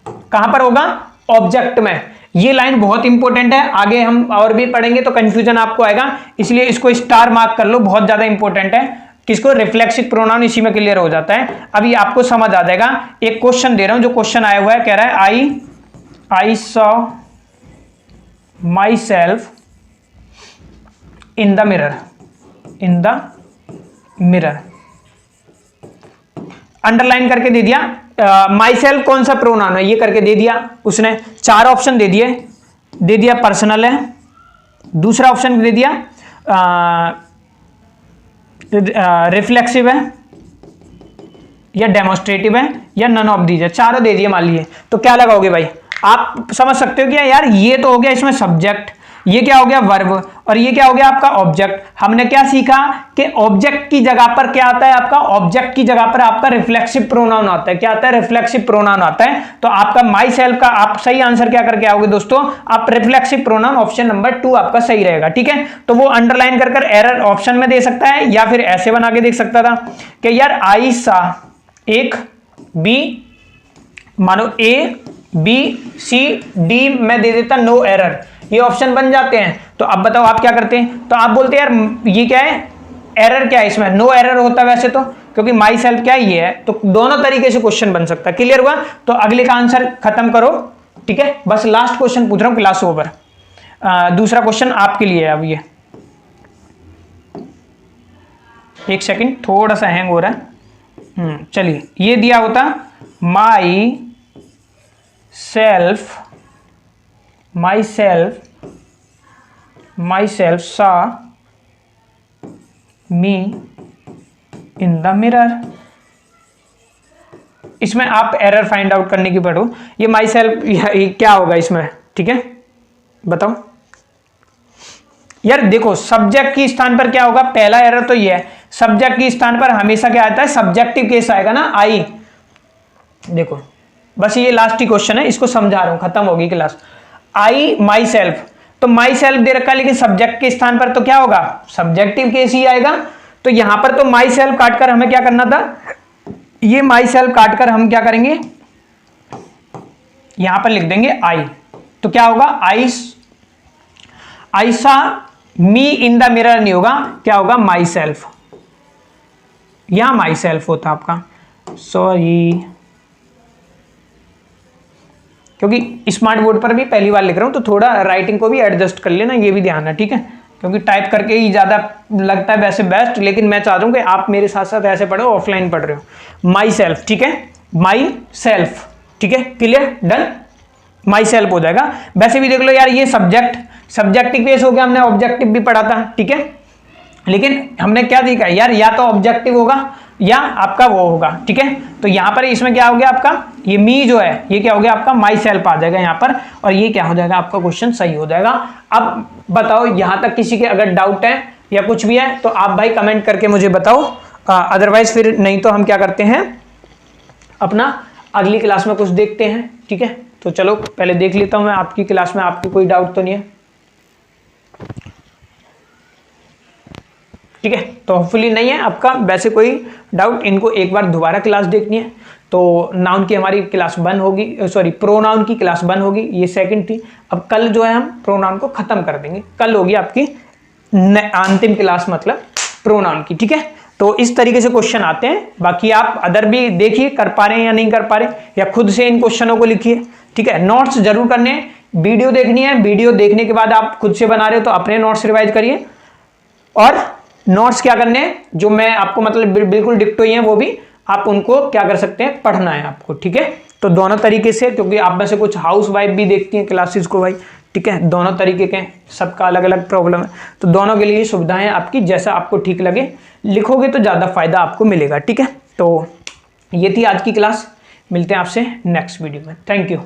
कहां पर होगा, ऑब्जेक्ट में। ये लाइन बहुत इंपॉर्टेंट है, आगे हम और भी पढ़ेंगे तो कंफ्यूजन आपको आएगा, इसलिए इसको स्टार मार्क कर लो, बहुत ज्यादा इंपॉर्टेंट है। किसको, रिफ्लेक्सिव प्रोनाउन, इसी में क्लियर हो जाता है। अभी आपको समझ आ जाएगा। एक क्वेश्चन दे रहा हूं, जो क्वेश्चन आया हुआ है, कह रहा है I saw my self in the mirror, in the mirror, underline करके दे दिया। माई सेल्फ कौन सा प्रोनाउन है, ये करके दे दिया उसने। 4 ऑप्शन दे दिया पर्सनल है, दूसरा ऑप्शन दे दिया रिफ्लेक्सिव है, या डेमोस्ट्रेटिव है, या नन ऑफ दीज है, चारों दे दिए मान लिए। तो क्या लगाओगे भाई, आप समझ सकते हो कि यार ये तो हो गया इसमें सब्जेक्ट, ये क्या हो गया वर्ब, और ये क्या हो गया आपका ऑब्जेक्ट। हमने क्या सीखा कि ऑब्जेक्ट की जगह पर क्या आता है आपका, ऑब्जेक्ट की जगह पर आपका रिफ्लेक्सिव प्रोनाउन आता है। क्या आता है, रिफ्लेक्सिव प्रोनाउन आता है। तो आपका माई सेल्फ का आप सही आंसर क्या करके आओगे दोस्तों, आप रिफ्लेक्सिव प्रोनाउन ऑप्शन नंबर 2 आपका सही रहेगा। ठीक है, तो वो अंडरलाइन कर एरर ऑप्शन में दे सकता है, या फिर ऐसे बना के देख सकता था कि यार आई सा एक बी, मानो ए बी सी डी में दे देता नो एरर, ये ऑप्शन बन जाते हैं। तो अब बताओ आप क्या करते हैं, तो आप बोलते हैं यार ये क्या है, एरर क्या है इसमें, नो एरर होता है वैसे तो, क्योंकि माई सेल्फ क्या ये है। तो दोनों तरीके से क्वेश्चन बन सकता है। क्लियर हुआ, तो अगले का आंसर खत्म करो। ठीक है, बस लास्ट क्वेश्चन पूछ रहा हूं, क्लास ओवर। दूसरा क्वेश्चन आपके लिए है। अब ये एक सेकंड, थोड़ा सा हैंग हो रहा है। चलिए, ये दिया होता माई सेल्फ सा मी इन द मिरर। इसमें आप एरर फाइंड आउट करने की पढ़ो। ये माई सेल्फ क्या होगा इसमें, ठीक है बताओ यार। देखो सब्जेक्ट के स्थान पर क्या होगा, पहला एरर तो ये है, सब्जेक्ट के स्थान पर हमेशा क्या आता है, सब्जेक्टिव केस आएगा ना, आई। देखो बस ये लास्ट ही क्वेश्चन है, इसको समझा रहा हूं, खत्म होगी क्लास। आई माई सेल्फ, तो माई सेल्फ दे रखा है, लेकिन सब्जेक्ट के स्थान पर तो क्या होगा, सब्जेक्टिव केस ही आएगा। तो यहां पर तो माई सेल्फ काटकर हमें क्या करना था, ये माई सेल्फ काटकर हम क्या करेंगे, यहां पर लिख देंगे आई। तो क्या होगा, आई सा मी इन द मिरर नहीं होगा, क्या होगा, माई सेल्फ। यहां माई सेल्फ होता आपका, सॉरी, क्योंकि स्मार्ट बोर्ड पर भी पहली बार लिख रहा हूं, तो थोड़ा राइटिंग को भी एडजस्ट कर लेना, ये भी ध्यान है। ठीक है, क्योंकि टाइप करके ही ज्यादा लगता है वैसे बेस्ट, लेकिन मैं चाहता हूं कि आप मेरे साथ साथ ऐसे पढ़ो, ऑफलाइन पढ़ रहे हो। माई सेल्फ, ठीक है, माई सेल्फ, ठीक है, क्लियर, डन, माई सेल्फ हो जाएगा। वैसे भी देख लो यार, ये सब्जेक्टिव केस हो गया, हमने ऑब्जेक्टिव भी पढ़ा था। ठीक है, लेकिन हमने क्या देखा यार, या तो ऑब्जेक्टिव होगा या आपका वो होगा। ठीक है, तो यहां पर इसमें क्या हो गया आपका, ये मी जो है ये क्या हो गया आपका, माई सेल्फ आ जाएगा यहां पर, और ये क्या हो जाएगा आपका, क्वेश्चन सही हो जाएगा। अब बताओ यहां तक किसी के अगर डाउट है या कुछ भी है तो आप भाई कमेंट करके मुझे बताओ, अदरवाइज फिर नहीं तो हम क्या करते हैं, अपना अगली क्लास में कुछ देखते हैं। ठीक है, तो चलो पहले देख लेता हूं मैं आपकी क्लास में आपकी कोई डाउट तो नहीं है। ठीक है, तो होपफुली नहीं है आपका वैसे कोई डाउट। इनको एक बार दोबारा क्लास देखनी है, तो नाउन की हमारी क्लास बंद होगी, सॉरी प्रोनाउन की क्लास बंद होगी, ये सेकंड थी। अब कल जो है हम प्रोनाउन को खत्म कर देंगे, कल होगी आपकी अंतिम क्लास, मतलब प्रोनाउन की। ठीक है, तो इस तरीके से क्वेश्चन आते हैं। बाकी आप अदर भी देखिए कर पा रहे हैं या नहीं कर पा रहे, या खुद से इन क्वेश्चनों को लिखिए। ठीक है, नोट्स जरूर करने हैं, वीडियो देखनी है, वीडियो देखने के बाद आप खुद से बना रहे हो तो अपने नोट्स रिवाइज करिए, और नोट्स क्या करने हैं जो मैं आपको मतलब बिल्कुल डिक्टो ही है, वो भी आप उनको क्या कर सकते हैं, पढ़ना है आपको। ठीक है, तो दोनों तरीके से, क्योंकि आप में से कुछ हाउस वाइफ भी देखती हैं क्लासेस को भाई। ठीक है, दोनों तरीके के, सबका अलग अलग प्रॉब्लम है, तो दोनों के लिए सुविधाएं आपकी, जैसा आपको ठीक लगे लिखोगे तो ज़्यादा फायदा आपको मिलेगा। ठीक है, तो ये थी आज की क्लास, मिलते हैं आपसे नेक्स्ट वीडियो में। Thank you.